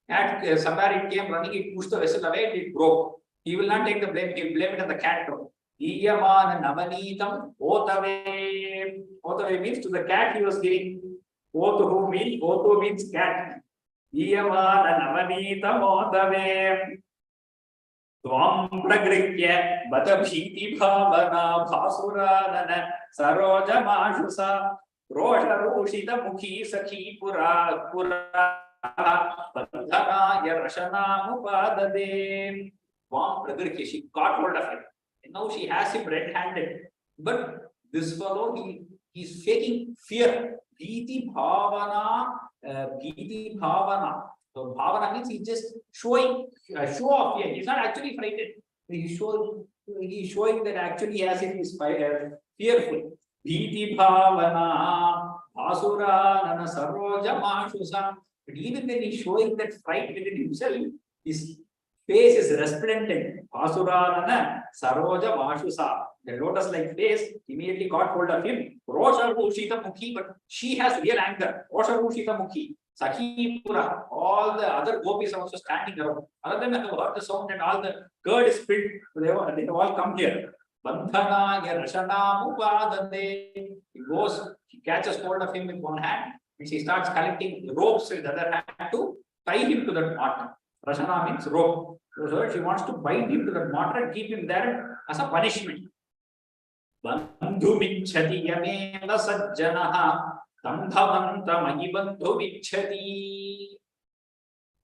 Cat, somewhere it came running, it pushed the vessel away and it broke. He will not take the blame, he will blame it on the cat too. Iyamana Navanitam Otave. Otave means to the cat he was giving. Otu means cat. Iyamana Navanitam Otave. Tvam Pragrikya Batabhiti Bhavana Bhasurana Saroja Mashusa. Rosha Roshita Mukhi Sakhi Pura Padhanaya Rashana Mupadade. Tvam Pragrikya, she caught hold of him. And now she has him red-handed. But this fellow, he's faking fear. Bhiti Bhavana. So Bhavana means he's just showing show off here. He's not actually frightened. He's showing that actually as if he's fearful. Bhiti Bhavana Asura Nana Saroja Mashusa But even when he's showing that fright within himself, his face is resplendent. Asuranana Saroja Mashusa. The lotus-like face immediately got hold of him. Rosha Rushita Mukhi, but she has real anger. Rosha Rushita Mukhi. Sakhi Pura. All the other gopis are also standing around. All of them have heard the sound and all the curd is spilled. They have all come here. Bandhana Yarashana Mupadande. He goes, he catches hold of him with one hand and she starts collecting ropes with the other hand to tie him to that knot. Rashana means rope. So she wants to bind him to that knot and keep him there as a punishment. Bandhu vichhati yameva sajjanaha Tandhavanta mahi bandhu vichhati.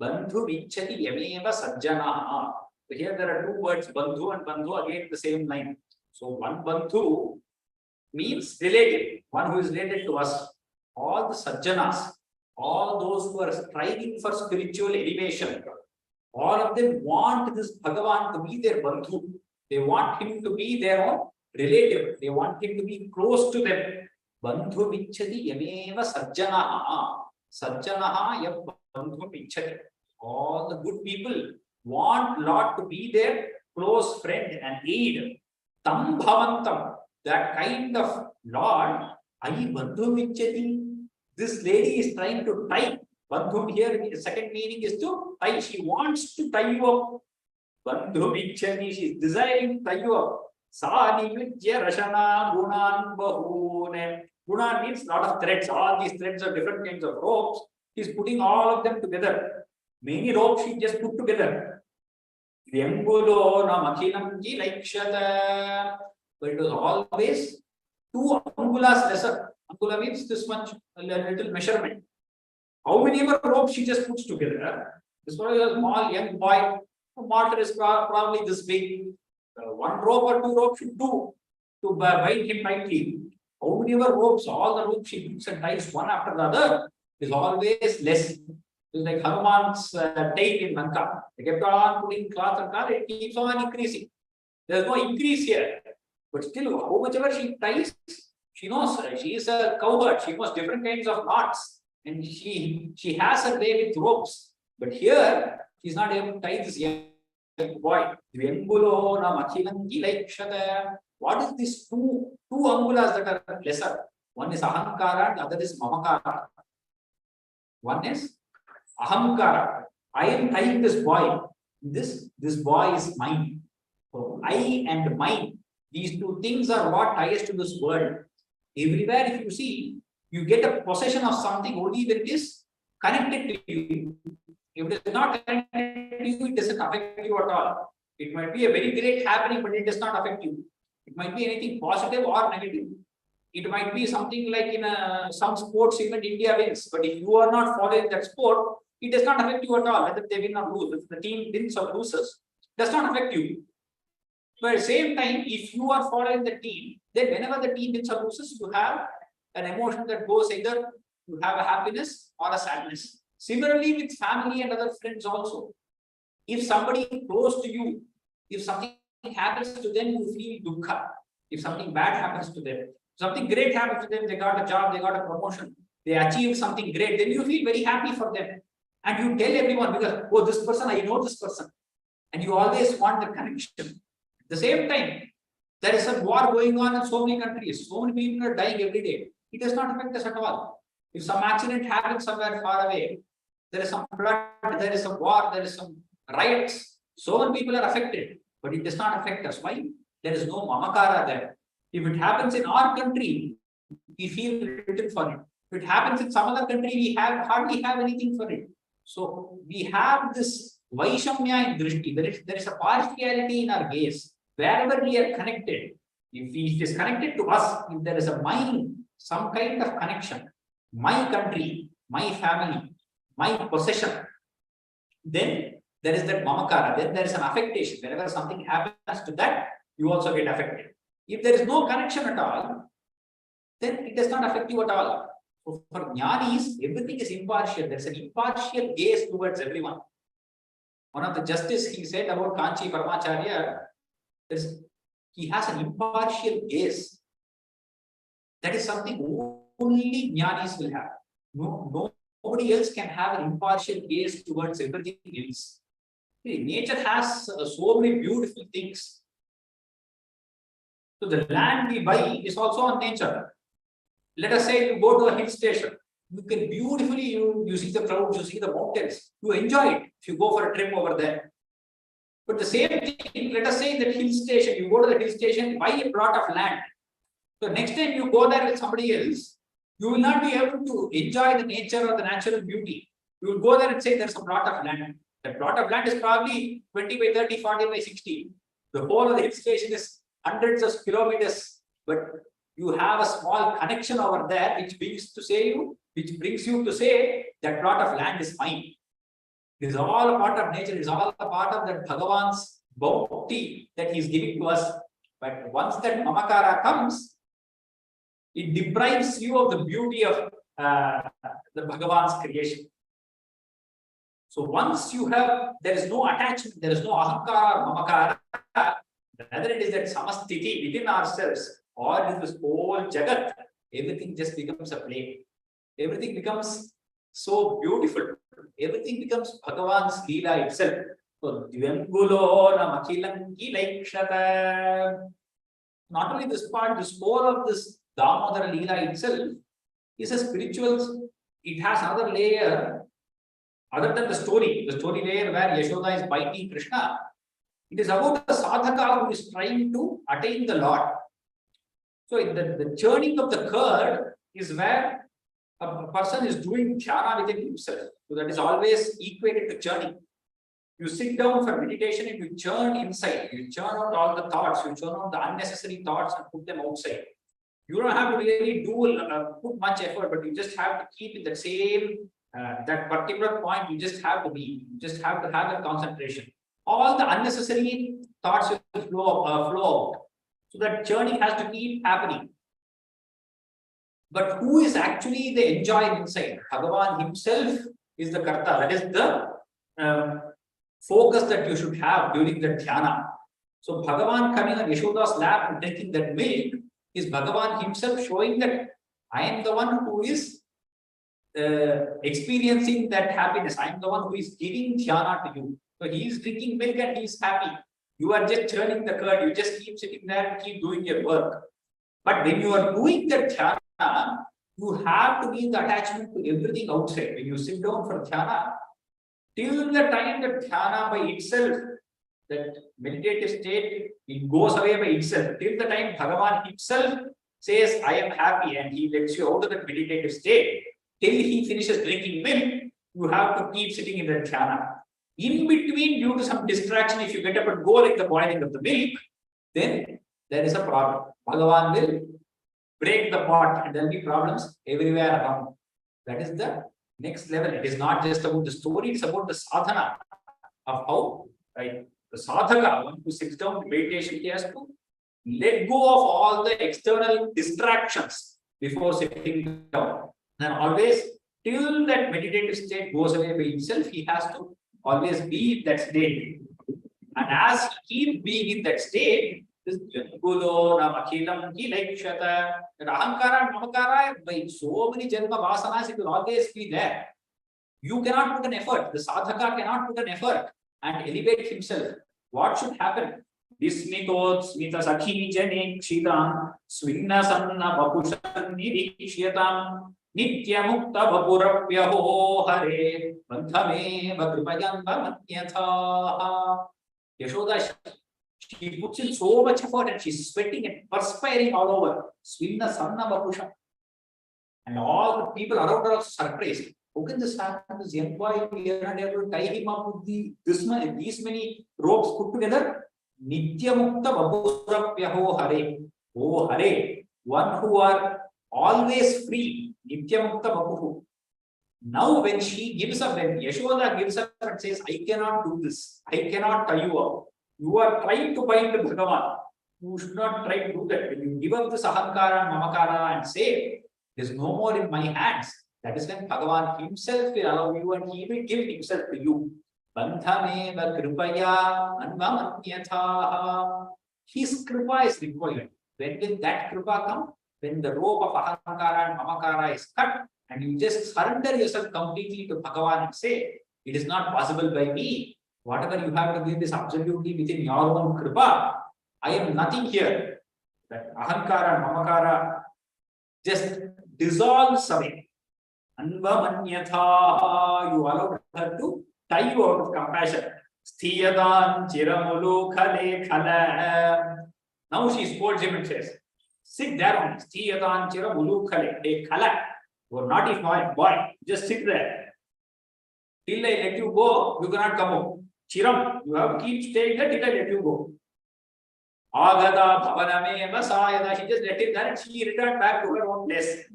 Bandhu vichhati yameva sajjanaha. So here there are two words, bandhu and bandhu, again the same line. So one bandhu means related, one who is related to us. All the sajjanas, all those who are striving for spiritual elevation, all of them want this Bhagavan to be their bandhu. They want him to be their own relative. They want him to be close to them. Bandhu vichhati yameva sajjanaha. Sajjanaha yam bandhu vichhati. All the good people want Lord to be their close friend and aid. Tam bhavantam. That kind of Lord, ayi bandhu vichhati. This lady is trying to tie. Bandhu here, the second meaning is to tie. She wants to tie you up. Bandhu vichhati. She is desiring to tie you up. Sani vijya rashana gunan bahune. Gunan means lot of threads. All these threads are different kinds of ropes. He's putting all of them together. Many ropes she just put together. Vyambulo namakhinam ki laikshata. But it was always 2 angulas lesser. Angula means this much, a little measurement. How many ever ropes she just puts together? This one is a small young boy. The mortar is probably this big. One rope or 2 ropes should do to bind him tightly. How many ever ropes, all the ropes she puts and ties one after the other is always less. It's like Hanuman's tail in Lanka. They kept on putting cloth and cloth, it keeps on increasing. There's no increase here. But still, how much ever she ties, she knows she is a cowherd. She knows different kinds of knots. And she has her way with ropes. But here, she's not able to tie this young boy. What is these two angulas that are lesser? One is ahankara, the other is mamakara. One is ahamkara. I am tying this boy. This boy is mine. So I and mine. These two things are what ties to this world. Everywhere, if you see, you get a possession of something only when it is connected to you. If it is not connected to you, it doesn't affect you at all. It might be a very great happening, but it does not affect you. It might be anything positive or negative. It might be something like in some sports event India wins, but if you are not following that sport, it does not affect you at all. Whether they win or lose, if the team wins or loses, does not affect you. But at the same time, if you are following the team, then whenever the team wins or loses, you have an emotion that goes either you have a happiness or a sadness. Similarly, with family and other friends also. If somebody close to you, if something happens to them, you feel dukkha. If something bad happens to them, something great happens to them, they got a job, they got a promotion, they achieved something great, then you feel very happy for them. And you tell everyone because, oh, this person, I know this person. And you always want the connection. At the same time, there is a war going on in so many countries. So many people are dying every day. It does not affect us at all. If some accident happens somewhere far away, there is some flood, there is some war, there is some riots. So many people are affected, but it does not affect us. Why? There is no mamakara there. If it happens in our country, we feel little for it. If it happens in some other country, we hardly have anything for it. So we have this vaishamya in drishti. There is a partiality in our gaze. Wherever we are connected, if it is connected to us, if there is a mind, some kind of connection, my country, my family, my possession, then there is that mamakara, then there is an affectation. Whenever something happens to that, you also get affected. If there is no connection at all, then it does not affect you at all. So for jnanis, everything is impartial. There is an impartial gaze towards everyone. One of the justice, he said about Kanchi Paramacharya, he has an impartial gaze. That is something only jnanis will have. No nobody else can have an impartial gaze towards everything else. See, nature has so many beautiful things. So the land we buy is also on nature. Let us say you go to a hill station. You can beautifully, you see the clouds, you see the mountains. You enjoy it if you go for a trip over there. But the same thing, let us say that hill station, you go to the hill station, buy a plot of land. So next time you go there with somebody else, you will not be able to enjoy the nature or the natural beauty. You will go there and say there's a plot of land. The plot of land is probably 20 by 30, 40 by 60. The whole of the hill station is hundreds of kilometers, but you have a small connection over there, which brings you to say that plot of land is mine. It is all a part of nature. It is all a part of that Bhagavan's bounty that he is giving to us. But once that mamakara comes, it deprives you of the beauty of the Bhagavan's creation. So once you have, there is no attachment, there is no ahankara or mamakara, whether it is that samastiti within ourselves or in this whole jagat, everything just becomes a play. Everything becomes so beautiful. Everything becomes Bhagavan's Leela itself. So, not only this part, this whole of this Damodara Leela itself is a spiritual, it has another layer other than the story layer where Yashoda is biting Krishna. It is about the sadhaka who is trying to attain the Lord. So the churning of the curd is where a person is doing dhyana within himself. So that is always equated to churning. You sit down for meditation and you churn inside. You churn out all the thoughts. You churn out the unnecessary thoughts and put them outside. You don't have to really put much effort, but you just have to keep in the same that particular point. You just have to be. You just have to have that concentration. All the unnecessary thoughts will flow out. So that churning has to keep happening. But who is actually the enjoyer inside? Bhagavan himself is the karta. That is the focus that you should have during the dhyana. So Bhagavan coming on Yashoda's lap and drinking that milk is Bhagavan himself showing that I am the one who is experiencing that happiness. I am the one who is giving dhyana to you. So he is drinking milk and he is happy. You are just churning the curd. You just keep sitting there and keep doing your work. But when you are doing the dhyana, you have to be in the attachment to everything outside. When you sit down for dhyana, till the time that dhyana by itself, that meditative state, it goes away by itself. Till the time Bhagavan himself says, I am happy, and he lets you out of that meditative state, till he finishes drinking milk, you have to keep sitting in the dhyana. In between, due to some distraction, if you get up and go like the boiling of the milk, then there is a problem. Bhagavan will break the pot and there will be problems everywhere around. That is the next level. It is not just about the story, it's about the sadhana of how, right? The sadhaka, one who sits down in meditation, he has to let go of all the external distractions before sitting down. And always, till that meditative state goes away by itself, he has to always be in that state. And as he keeps being in that state, this Gulo, Namakilam, he like Shata, and Ahankara and Mamakara, by so many Janma Vasanas, it will always be there. You cannot put an effort. The sadhaka cannot put an effort and elevate himself. What should happen? Vismitot smita sakhi jane kshitam swinna sanna vapushan nirikshyatam nitya mukta vapurapyaho hare bandhame vakripayan vamanyatha. Yashoda, she puts in so much effort and she's sweating and perspiring all over. Swinna sanna vapushan. And all the people around her are surprised. How can this happen? This young boy, we are not able to tie him up with these many ropes put together. Nitya mukta vapurapyaho hare. Oh hare, one who are always free. Nitya mukta vapuhu. Now when she gives up, when Yashoda gives up and says, I cannot do this, I cannot tie you up. You are trying to bind Bhagavan. You should not try to do that. When you give up this ahankara and mamakara and say, there is no more in my hands, that is when Bhagavan himself will allow you and he will give himself to you. Bandhameva kripaya anvamanyatha. His kripa is required. When will that kripa come? When the rope of ahankara and mamakara is cut and and you just surrender yourself completely to Bhagavan and say, it is not possible by me. Whatever you have to give is absolutely within your own kripa. I am nothing here. That ahankara and mamakara just dissolves away. Anvamanyatha, you allow her to tie you out of compassion. Sthiyadan chiramulu khale khala. Now she scolds him and says, sit there only. Sthiyadan chiramulu khale. Hey, khala. You are naughty boy. Just sit there. Till I let you go, you cannot come home. Chiram, you have to keep staying there till I let you go. Agada bhavaname vasayada. She just let him there and she returned back to her own place.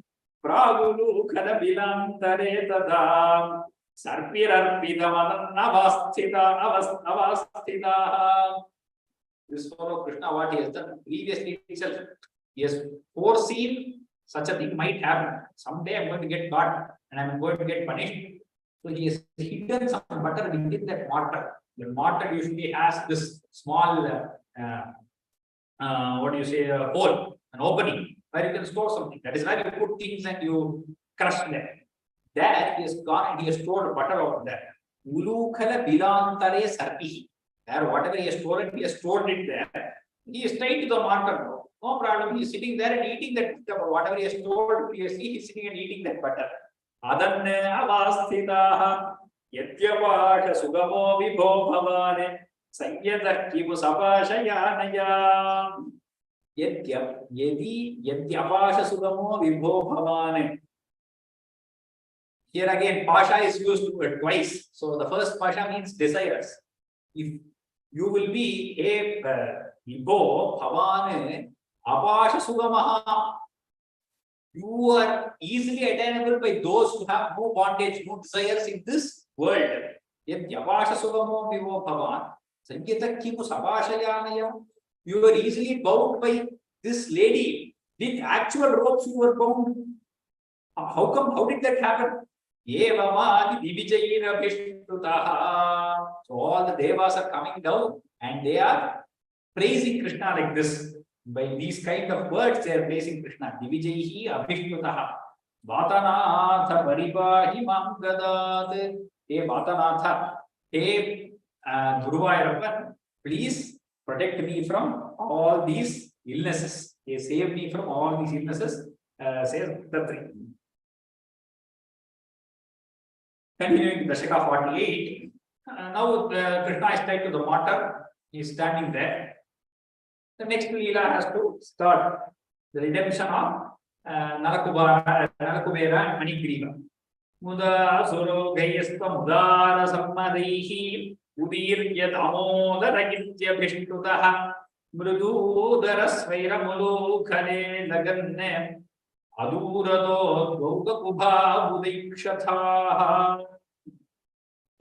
Pragulu kada bilantare tada. Sarpirarpidamadanavasthita. This fellow Krishna, what he has done previously itself, he has foreseen such a thing might happen. Someday I'm going to get caught and I'm going to get punished. So he has hidden some butter within that mortar. The mortar usually has this small, what do you say, hole, an opening where you can store something. That is where you put things and you crush them. There he has gone and he has stored butter over there. Ulukhala bilantare sarpihi. There, whatever he has stored it there. He is tied to the mortar. No problem. He is sitting there and eating that whatever he has stored previously. He is sitting and eating that butter. Adanne avasthitaha yatyapasha sugamo vibho bhavane sangyata kimu sapashayanaya yadyapasha sugamo vibho bhavane. Here again, pasha is used twice. So the first pasha means desires. If you will be a vibho bhavane apasha sugamaha, you are easily attainable by those who have no bondage, no desires in this world. Yadyapasha sugamo vibho bhavan sangyata kimu sapashayanaya. You are easily bound by this lady. With actual ropes you were bound. How come? How did that happen? Evamadi divijayina vishnutaha. So all the devas are coming down and they are praising Krishna like this. By these kind of words, they are praising Krishna. Divijayihi abhishnutaha. Vatanatha paripahi mangadat. Hey Vatanatha, hey Guruvayurappan, please protect me from all these illnesses. Hey, save me from all these illnesses, says Datri. Continuing Dashaka 48. Now Krishna is tied to the mortar. He is standing there. The next Leela has to start the redemption of Nalakubera and Manigriva. Muda Suro Gayasta Mudara Samadhi Udir Yadamodara Gitya Vishtutaha Mrududara Svairamulo Kale Lagane Adurado Goga Kubha Udikshataha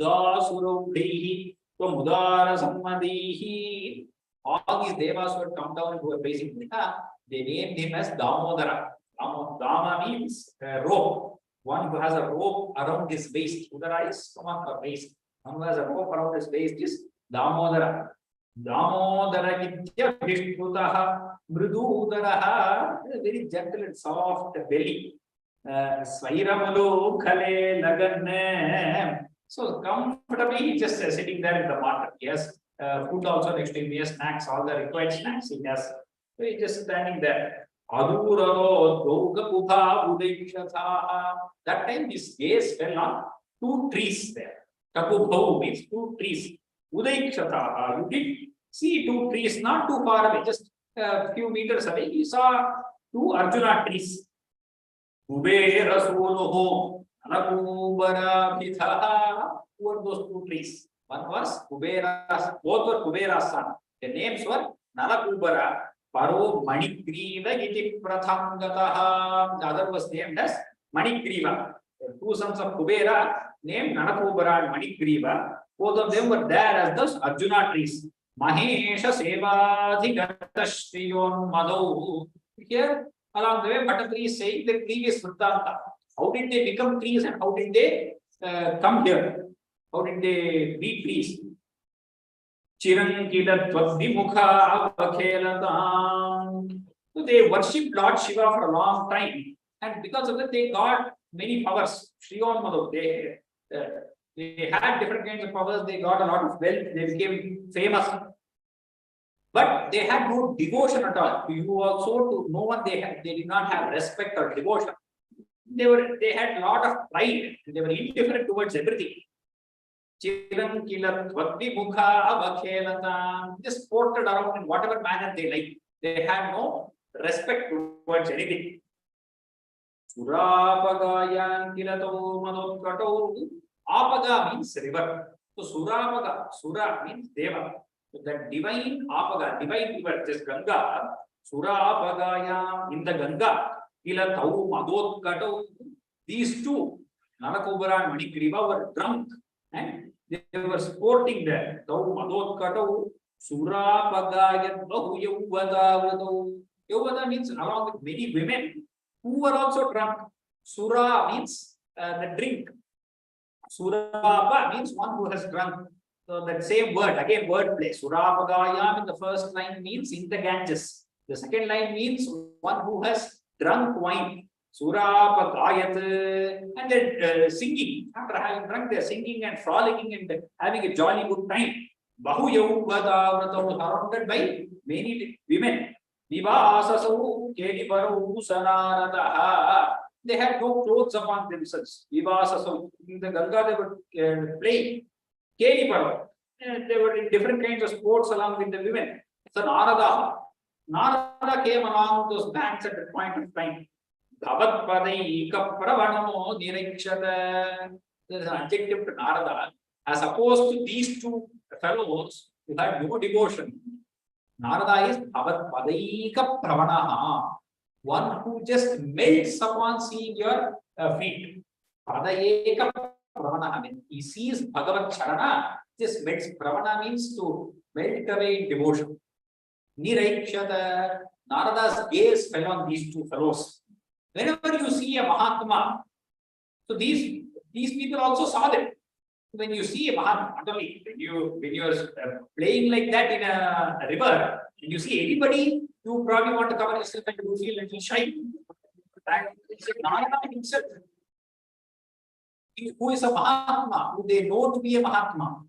Dasuro Dehi Mudara Samadhi. All these devas who had come down who were praising Krishna, they named him as Damodara. Dama means rope. One who has a rope around his waist. Udara is stomach or waist. One who has a rope around his waist is Damodara. Damodara Nitya Vishnutaha Mridu Udaraha. Very gentle and soft belly. Svairamalu Khale Lagane. So comfortably he just sitting there in the mortar. Yes. Food also next to him, he has snacks, all the required snacks he has. So he's just standing there. That time his gaze fell on two trees there. Takubhau means two trees. Udaikshatha, you did see two trees not too far away, just a few meters away. He saw two Arjuna trees. Kubera Suloho, Anakubara Pitha. Who are those two trees? One was Kubera's, both were Kubera's son. The names were Nalakubara, Paro Manikriva Iti Prathangataha. The other was named as Manikriva. The two sons of Kubera named Nalakubara and Manikriva. Both of them were there as those Arjuna trees. Mahesha Sevadhigata Shriyon Madhu. Here, along the way, Bhattacharya is saying the previous Vrittanta. How did they become trees and how did they come here? How did they be trees? Chirankila Tvabhimukha Avakhelatam. So they worshipped Lord Shiva for a long time. and because of that they got many powers. They had different kinds of powers, they got a lot of wealth, they became famous. But they had no devotion at all. To you also, to no one, they did not have respect or devotion. They had a lot of pride, they were indifferent towards everything. Just sported around in whatever manner they like. They had no respect towards anything. Apaga means river. So Surapaga, Sura means Deva. So that divine Apaga, divine river, this Ganga, Surapagaya in the Ganga, Kilatau, Madot, these two, Narakubara and Manikriva, were drunk and they were sporting there. Tau Madot Katau, Surapagaya, Yuvada means along with many women who were also drunk. Sura means the drink. Surapa means one who has drunk. So that same word, again word play. Surapagayam in the first line means in the Ganges. The second line means one who has drunk wine. Surapagayat. And then singing. After having drunk, they are singing and frolicking and having a jolly good time. Bahu Yavada, surrounded by many women. Vivasasu Kediparu Sanaradaha. They had no clothes upon themselves. Vivasasu. In the Ganga, they were playing. Kediparu. They were in different kinds of sports along with the women. So Narada. Narada came along those banks at that point of time. Bhavat Padaika Pravanamo Nirikshata. There is an adjective to Narada. As opposed to these two fellows who had no devotion. Narada is Bhavat Padaika Pravanaha. One who just melts upon seeing your feet. Padaika Pravanaha. When he sees Bhagavat Charana, just melts. Pravana means to melt away in devotion. Nirikshata. Narada's gaze fell on these two fellows. Whenever you see a Mahatma, so these people also saw them. When you see a Mahatma, when you are playing like that in a river, and you see anybody, you probably want to cover yourself and you feel a little shy. And it's Narada himself, who is a Mahatma, who they know to be a Mahatma.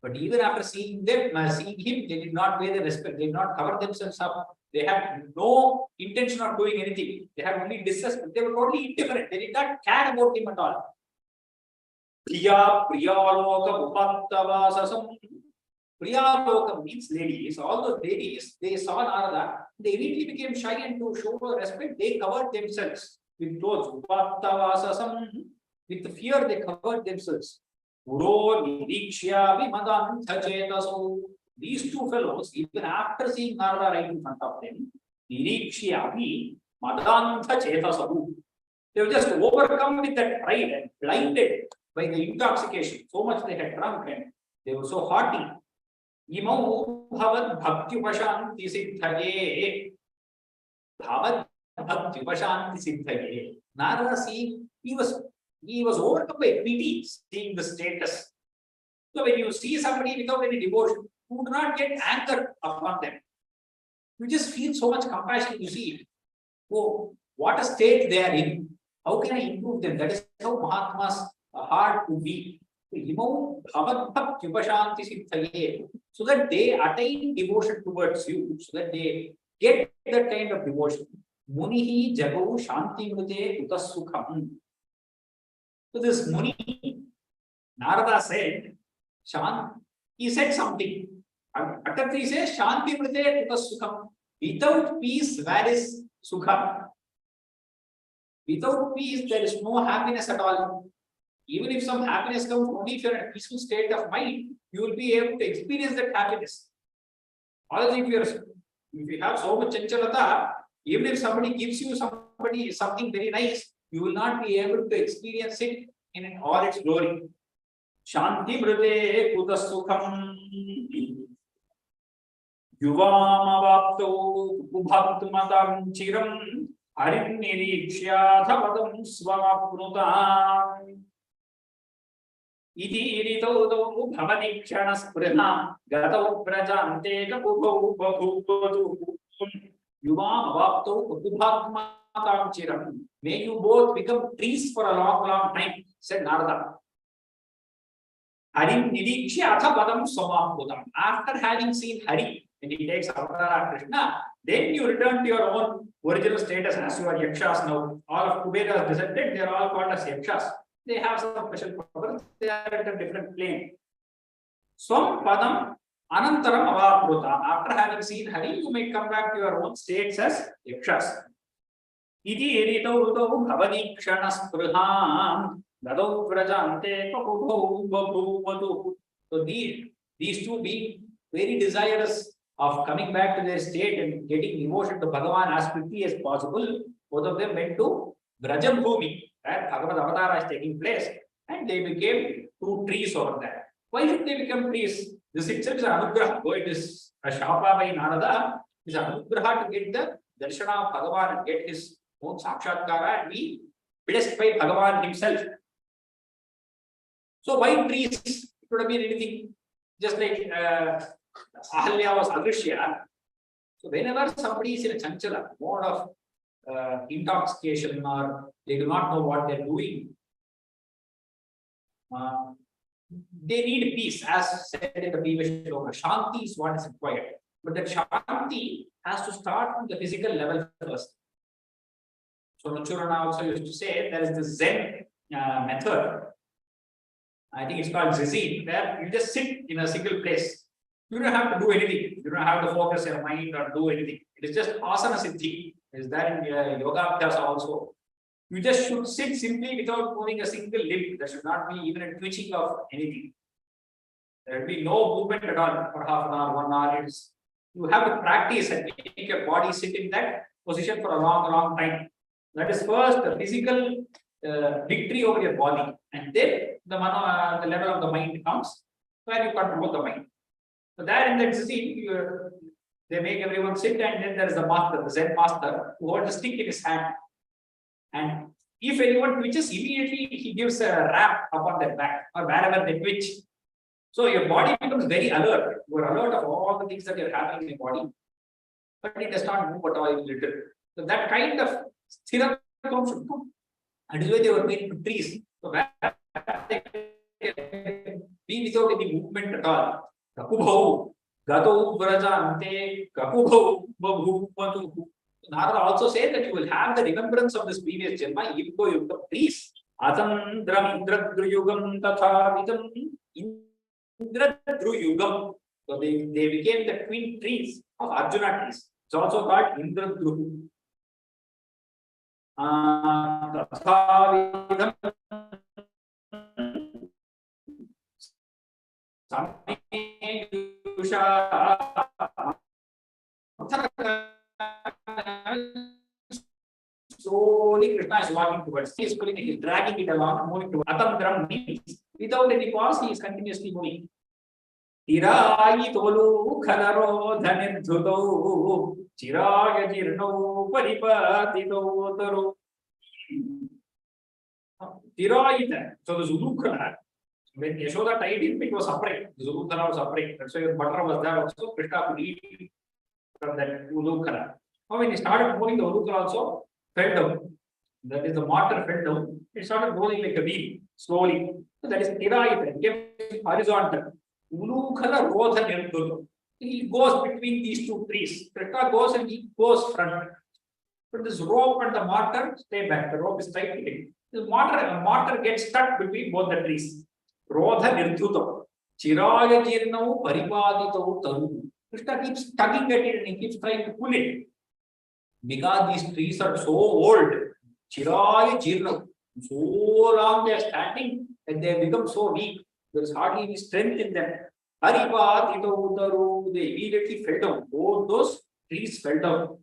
But even after seeing him, they did not pay the respect, they did not cover themselves up. They had no intention of doing anything. They had only disrespect. They were totally indifferent. They did not care about him at all. Priyaloka Upattavasasam. Priyaloka means ladies. All those ladies, they saw Narada. They immediately became shy, and to show respect, they covered themselves with clothes. Upattavasasam. With the fear, they covered themselves. Puro Nirikshya Vimadantha Chetaso. These two fellows, even after seeing Narada right in front of them, Nirikshya Vimadantha Chetaso. They were just overcome with that pride and blinded by the intoxication. So much they had drunk and they were so haughty. Imau Bhavad Bhakti Upashanti Siddhaye. Bhavad Bhakti Upashanti Siddhaye. Narada, seeing, he was overcome by pity, seeing the status. So when you see somebody without any devotion, you do not get anger upon them. You just feel so much compassion. You see, oh, what a state they are in. How can I improve them? That is how Mahatma's heart to be. So that they attain devotion towards you, so that they get that kind of devotion. Munihi Jagau Shanti Mrute Utasukham. So this Muni, Narada said, he said something. Attatri says, Shanti Mrute Utasukham. Without peace, where is Sukha? Without peace, there is no happiness at all. Even if some happiness comes, only if you are in a peaceful state of mind, you will be able to experience that happiness. Otherwise, if you have so much chanchalata, even if somebody gives you something very nice, you will not be able to experience it in all its glory. Shanti Mrute Kutasukham Yuvam-avapto Ubhaktmatam Chiram Harim Nirikshya-thapadam Swamapnutam Iti irito bhavadikshana-sprina Gatau prajante kapubhau babhubhadu Yuvam-avapto Ubhaktmatam Samatam Chiram. May you both become trees for a long, long time, said Narada. Harim Nidikshya Atha Padam Somabhutam. After having seen Hari, when he takes Avatara Krishna, then you return to your own original status as you are Yakshas now. All of Kubera's descendants, they are all called as Yakshas. They have some special powers, they are at a different plane. Swam Padam Anantaram Avapruta. After having seen Hari, you may come back to your own states as Yakshas. Iti Erito Udo Bhavadikshana Spriham Gadau Vrajante Kakubhau Babhuvatu. So these two being very desirous of coming back to their state and getting devotion to Bhagavan as quickly as possible, both of them went to Vrajabhumi, where Bhagavad Avatara is taking place, and they became two trees over there. Why should they become trees? This itself is an anugraha. Though it is a shapa by Narada, it is an anugraha to get the darshana of Bhagavan and get his own sakshatkara and be blessed by Bhagavan himself. So why trees? It could have been anything. Just like Ahalya was Adrishya. So whenever somebody is in a chanchala, mode of intoxication, or they do not know what they are doing, they need peace, as said in the previous shloka. Shanti is what is required. But that Shanti has to start from the physical level first. So Nuchurana also used to say there is this Zen method. I think it's called Zizin, where you just sit in a single place. You don't have to do anything. You don't have to focus your mind or do anything. It is just asana siddhi. It is there in yoga abhyasa also. You just should sit simply without moving a single limb. There should not be even a twitching of anything. There will be no movement at all for half an hour, 1 hour. You have to practice and make your body sit in that position for a long, long time. That is first the physical victory over your body, and then the level of the mind comes where you control the mind. So there in that scene, they make everyone sit, and then there is the master, the Zen master, who holds a stick in his hand. And if anyone twitches, immediately he gives a rap upon their back or wherever they twitch. So your body becomes very alert. You are alert of all the things that are happening in your body, but it does not move at all even little. So that kind of sthira should come. And this is why they were made into trees. So where they can be without any movement at all. Kakubhau, Gato Vrajante, Kakubhau, Babhuvatu. Narada also said that you will have the remembrance of this previous Janma, even though you become trees. Atandram Indradruyugam Tathavidam Indradruyugam. So they became the twin trees of Arjuna trees. It's also called Indradruhu. Tathavidam slowly Krishna is walking towards. He is pulling it, he is dragging it along, moving towards. Atandram means without any pause, he is continuously moving. Tirayi tolu khanaro dhanidhuto chiraya jirno paripatito taru. Tirayita. So the Zulukana, when Yashoda tied him, it was upright. The Zulukana was upright. That's why the butter was there also. Krishna could eat from that Ulukana. Now when he started moving, the Ulukana also fell down. That is, the mortar fell down. It started rolling like a wheel, slowly. So that is Tirayita. It became horizontal. Ulukana Rodha Nirduto. He goes between these two trees. Krishna goes and he goes front. But this rope and the mortar stay back. The rope is tight. The mortar gets stuck between both the trees. Rodha Nirduto. Chiraya Jirnau Paripadito Taru. Krishna keeps tugging at it and he keeps trying to pull it. Because these trees are so old. Chiraya Jirnau. So long they are standing and they have become so weak. There is hardly any strength in them. Paripadito Taru. They immediately fell down. Both those trees fell down.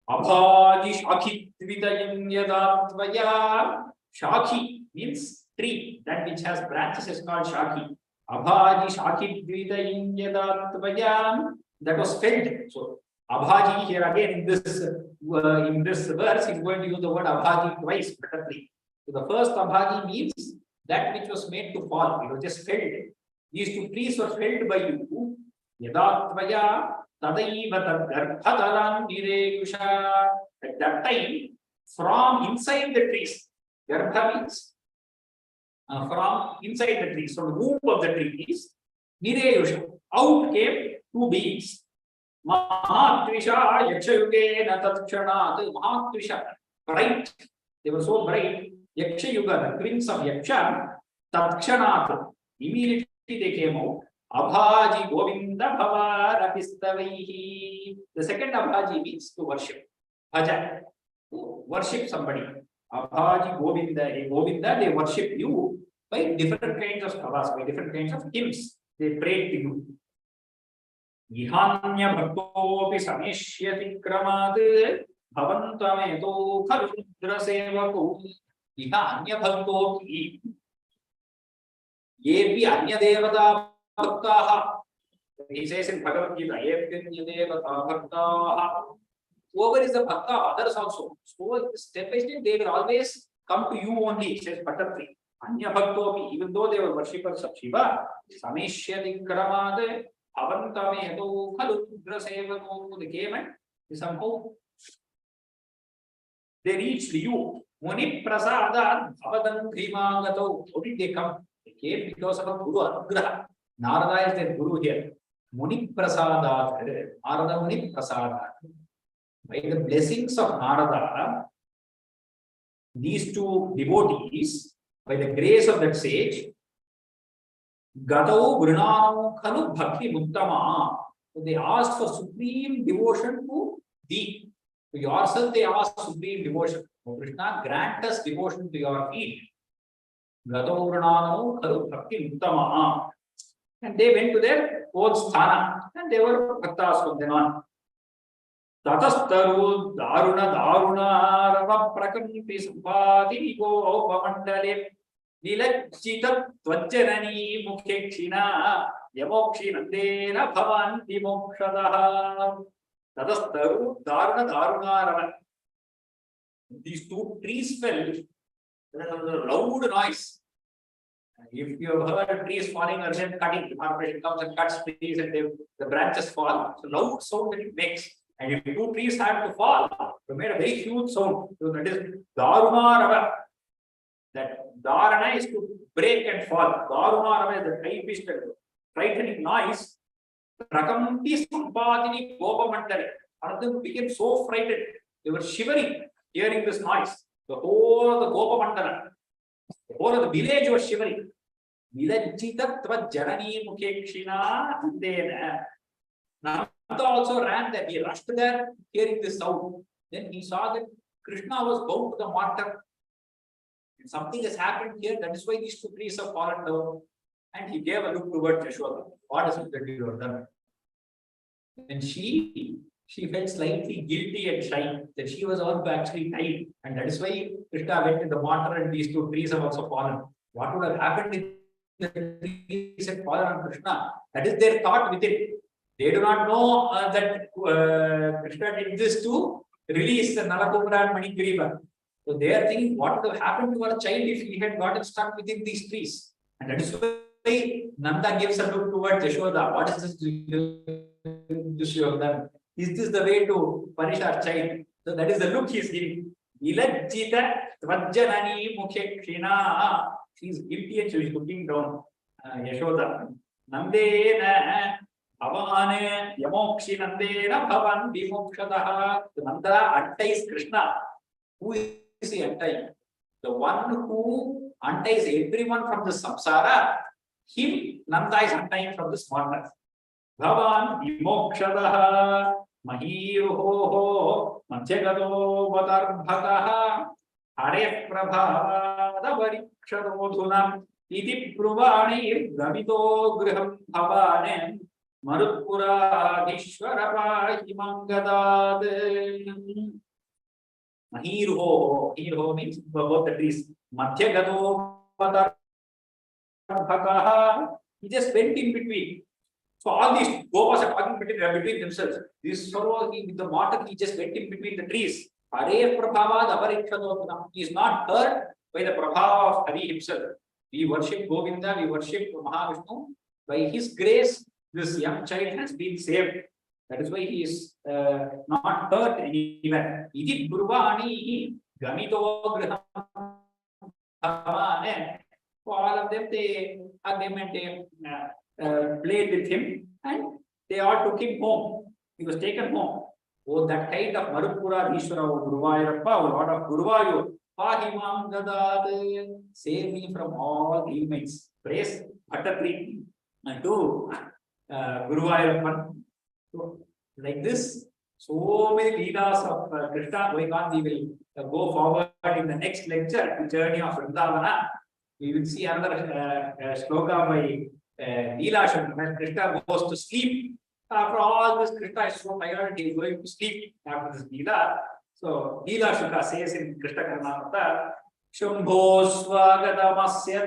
Abhaji Shakhi Tvitayam Yadatvaya. Shakhi means tree, that which has branches is called Shakhi. Abhaji Shakhi Dvitayam Yadatvayam. That was felled. So Abhaji here again in this verse is going to use the word Abhaji twice, particularly. So the first Abhaji means that which was made to fall. It was just felled. These two trees were felled by you. Yadatvaya Tadaiva Tadgarphadalam Nirekusha. At that time, from inside the trees. Garbha means from inside the trees, from the womb of the trees. Nireyusha, out came two beings. Mahatvisha Yakshayugena Tatshanat. Mahatvisha, bright. They were so bright. Yakshayuga, the prince of Yaksha, Tatshanat. Immediately they came out. Abhaji Govinda Bhavarapistavaihi. The second Abhaji means to worship. Bhaja, to worship somebody. Abhaji Govinda, hey Govinda, they worship you by different kinds of stavas, by different kinds of hymns. They pray to you. Ihanya bhaktopi sameshyati kramat bhavantameto khalu rudra sevako. Ihanya bhaktopi yepi anya devata bhaktaha. He says in Bhagavad Gita, yepi anya devata bhaktaha. Whoever is the bhakta, others also. So step by step, they will always come to you only, says Bhattatri. Anya bhaktopi, even though they were worshippers of Shiva, sameshyati kramat bhavantameto khalu rudra sevako. They came and somehow they reached you. Muni prasadat bhavadan dhimagato. How did they come? They came because of a Guru Anugraha. Narada is their Guru here. Muni prasadat. Narada Muni prasadat. By the blessings of Narada, these two devotees, by the grace of that sage, Gatau Grinanu Khalu Bhakti Muttama. So they asked for supreme devotion to thee. To yourself, they asked supreme devotion. Oh Krishna, grant us devotion to your feet. Gatau Grinanu Khalu Bhakti Muttama. And they went to their own sthana and they were bhaktas from then on. Tatastaru Daruna Daruna Rava Prakampi Sampati Go Upamandale Nilachita Tvajanani Mukhekshina Yamokshina Bhavanti Mokshadaha. Tatastaru Daruna Daruna Rava. These two trees fell. There was a loud noise. If you have heard trees falling or then cutting, the corporation comes and cuts trees and the branches fall. It's a loud sound that it makes. And if two trees had to fall, they made a very huge sound. So that is Daruna Rava. That Dharana is to break and fall. Daruna Rava is the high-pitched, frightening noise. Prakamti Sampatini Gopamandale. One of them became so frightened. They were shivering hearing this noise. The whole of the Gopamandala, the whole of the village was shivering. Vilajita Tvajanani Mukhekshina. And then Nanda also ran there. He rushed there, hearing this sound. Then he saw that Krishna was bound to the water. And something has happened here. That is why these two trees have fallen down. And he gave a look towards Yashoda. What is it that you have done? And she felt slightly guilty and shy that she was also actually tied. And that is why Krishna went in the water and these two trees have also fallen. What would have happened if the trees had fallen on Krishna? That is their thought within. They do not know that Krishna did this to release the Nalakumra and Manigriva. So they are thinking, what would have happened to our child if he had gotten stuck within these trees? And that is why Nanda gives a look towards Yashoda. What is this you have done? Is this the way to punish our child? So that is the look he is giving. Ilajjita Tvajanani Mukhekshina. She is guilty and she is looking down. Yashoda. Nandena Bhavane Yamokshi Nandena Bhavan Vimokshadaha. Nanda unties Krishna. Who is he untying? The one who unties everyone from the samsara, him Nanda is untying from the smallness. Bhavan Vimokshadaha Mahiruho Manchegado Vadarbhataha Hare Prabhavada Variksharodhunam Iti Pruvani Gamito Griham Bhavanem Marupura Ishwarapa Himangadad. Mahiruho means about the trees. Madhyagado Vadarbhataha. He just went in between. So all these gopas are talking between themselves. This fellow with the water, he just went in between the trees. Hare Prabhava Davarikshadotana. He is not hurt by the Prabhava of Hari himself. We worship Govinda, we worship Mahavishnu. By his grace, this young child has been saved. That is why he is not hurt anywhere. Idi Purvani Gamito Griham. So all of them they played with him and they all took him home. He was taken home. Oh, that kind of Marupura Ishvara, Guruvayurappa, Lord of Guruvayur, Pahimam Dadat, save me from all ailments. Praise Bhattatri to Guruvayurappan. So, like this, so many leelas of Krishna going on. We will go forward in the next lecture, the journey of Vrindavana. We will see another shloka by Leela Shankar. When Krishna goes to sleep, after all this, Krishna is so tired, he is going to sleep after this Leela. So, Leela Shukha says in Krishna Karnamata, Shambho Swagatamasya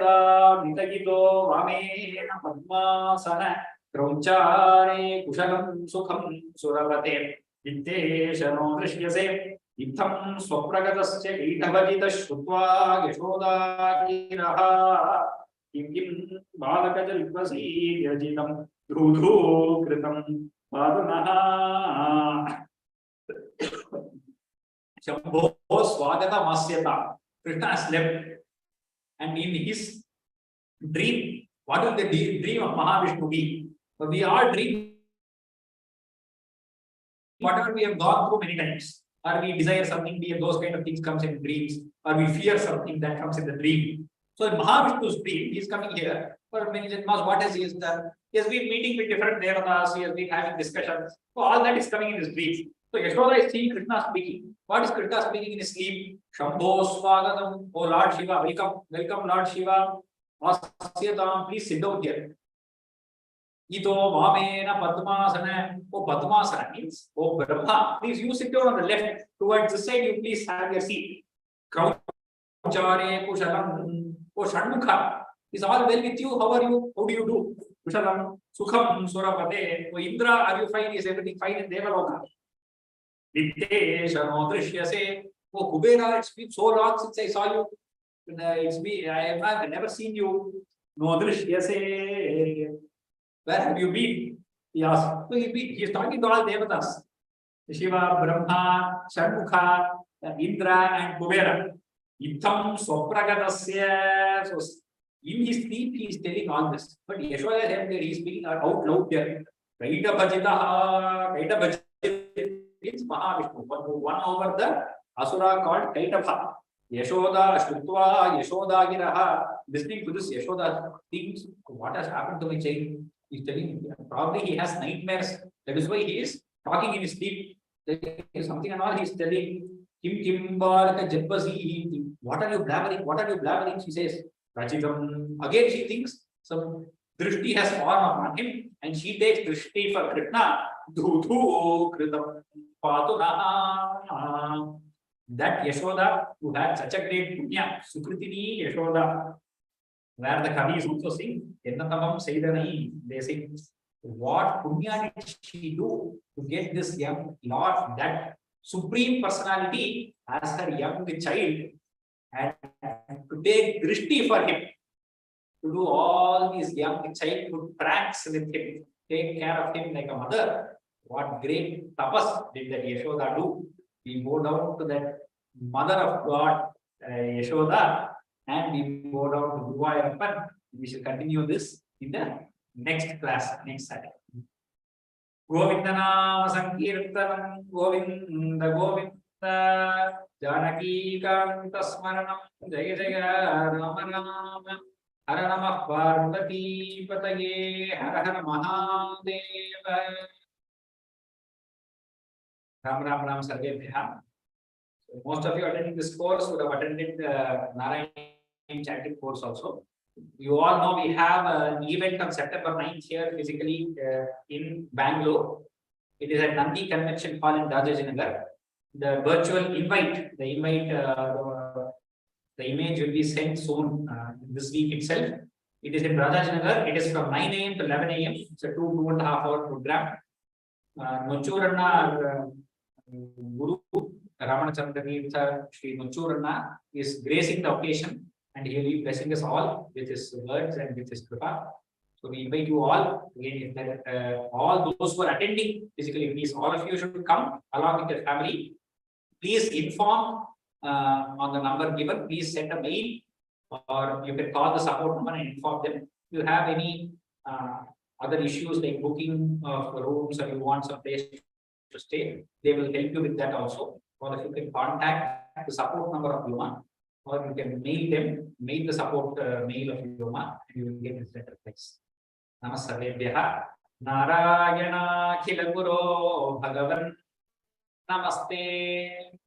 Nitagito Vamena Padmasana Krauchare Kushalam Sukham Suravate Vitteshano Drishyase Itham Swapragatasya Itavajita Shrutva Yashoda Kiraha Kim Balakaja Vipasi Yajitam Rudhu Kritam Padunaha Shambho Swagata Masyata. Krishna slept and in his dream, what will the dream of Mahavishnu be? So we all dream whatever we have gone through many times, or we desire something, those kind of things comes in dreams, or we fear something that comes in the dream. So in Mahavishnu's dream, he is coming here for many janmas. What has he done? He has been meeting with different devatas, he has been having discussions. So all that is coming in his dream. So Yashoda is seeing Krishna speaking. What is Krishna speaking in his sleep? Shambho Swagatam, oh Lord Shiva, welcome, welcome Lord Shiva. Asyatam, please sit down here. Ito Vamena Padmasana. Oh, Padmasana means, oh Brahma, please you sit down on the left towards the side, you please have your seat. Krauchare Kushalam. Oh Shanmukha, is all well with you? How are you? How do you do? Kushalam Sukham Suravate. Oh Indra, are you fine? Is everything fine in Devaloka? Vitteshano Drishyase. Oh Kubera, it's been so long since I saw you. It's been, I have never seen you. No Drishyase. Where have you been? He asked. So he is talking to all devatas. Shiva, Brahma, Shanmukha, Indra and Kubera. Itham Swapragatasya. So in his sleep he is telling all this. But Yashoda he is speaking out loud there. Kaita Bhajita, Kaita Bhajita means Mahavishnu. One over the Asura called Kaitapha. Yashoda, Shrutva, Yashoda Giraha. Listening to this, Yashoda thinks, what has happened to my child? He's telling, probably he has nightmares. That is why he is talking in his sleep. Something and all he is telling. Kim Balaka Jabasi. What are you blabbering? What are you blabbering? She says, Rachitam. Again she thinks some drishti has fallen upon him and she takes drishti for Krishna. Dhudhu Kritam Patuna. That Yashoda, who had such a great punya, Sukritini Yashoda, where the Kavis also sing, Ennatamam Saidanai, they sing, what punya did she do to get this young Lord, that supreme personality as her young child, and to take drishti for him, to do all these young childhood pranks with him, take care of him like a mother. What great tapas did that Yashoda do? We go down to that mother of God, Yashoda, and we go down to Guruvayurappan. We shall continue this in the next class, next Saturday. Vyoma-samskrta-pathasala, Govinda Govinda, Janaki Kanta Smaranam, Jaya Jaya Rama Rama, Hara Namah Parvati Pataye, Hara Hara Mahadeva. Ram Ram Ram Sarvebhya. Most of you attending this course would have attended the Narayaneeyam chanting course also. You all know we have an event on September 9th here physically in Bangalore. It is at Nandi Convention Hall in Rajajinagar. The virtual invite, the image will be sent soon this week itself. It is in Rajajinagar. It is from 9 AM to 11 AM. It's a 2.5 hour program. Nochuranna Guru Ramanachandra Sri Nochuranna is gracing the occasion and he will be blessing us all with his words and with his kripa. So we invite you all, again, all those who are attending physically, please, all of you should come along with your family. Please inform on the number given. Please send a mail or you can call the support number and inform them. If you have any other issues like booking of rooms or you want some place to stay, they will help you with that also. Or if you can contact the support number of Vyoma, or you can mail them, mail the support mail of Vyoma, and you will get this better place. Namaste. Narayana Khila Guru Bhagavan Namaste.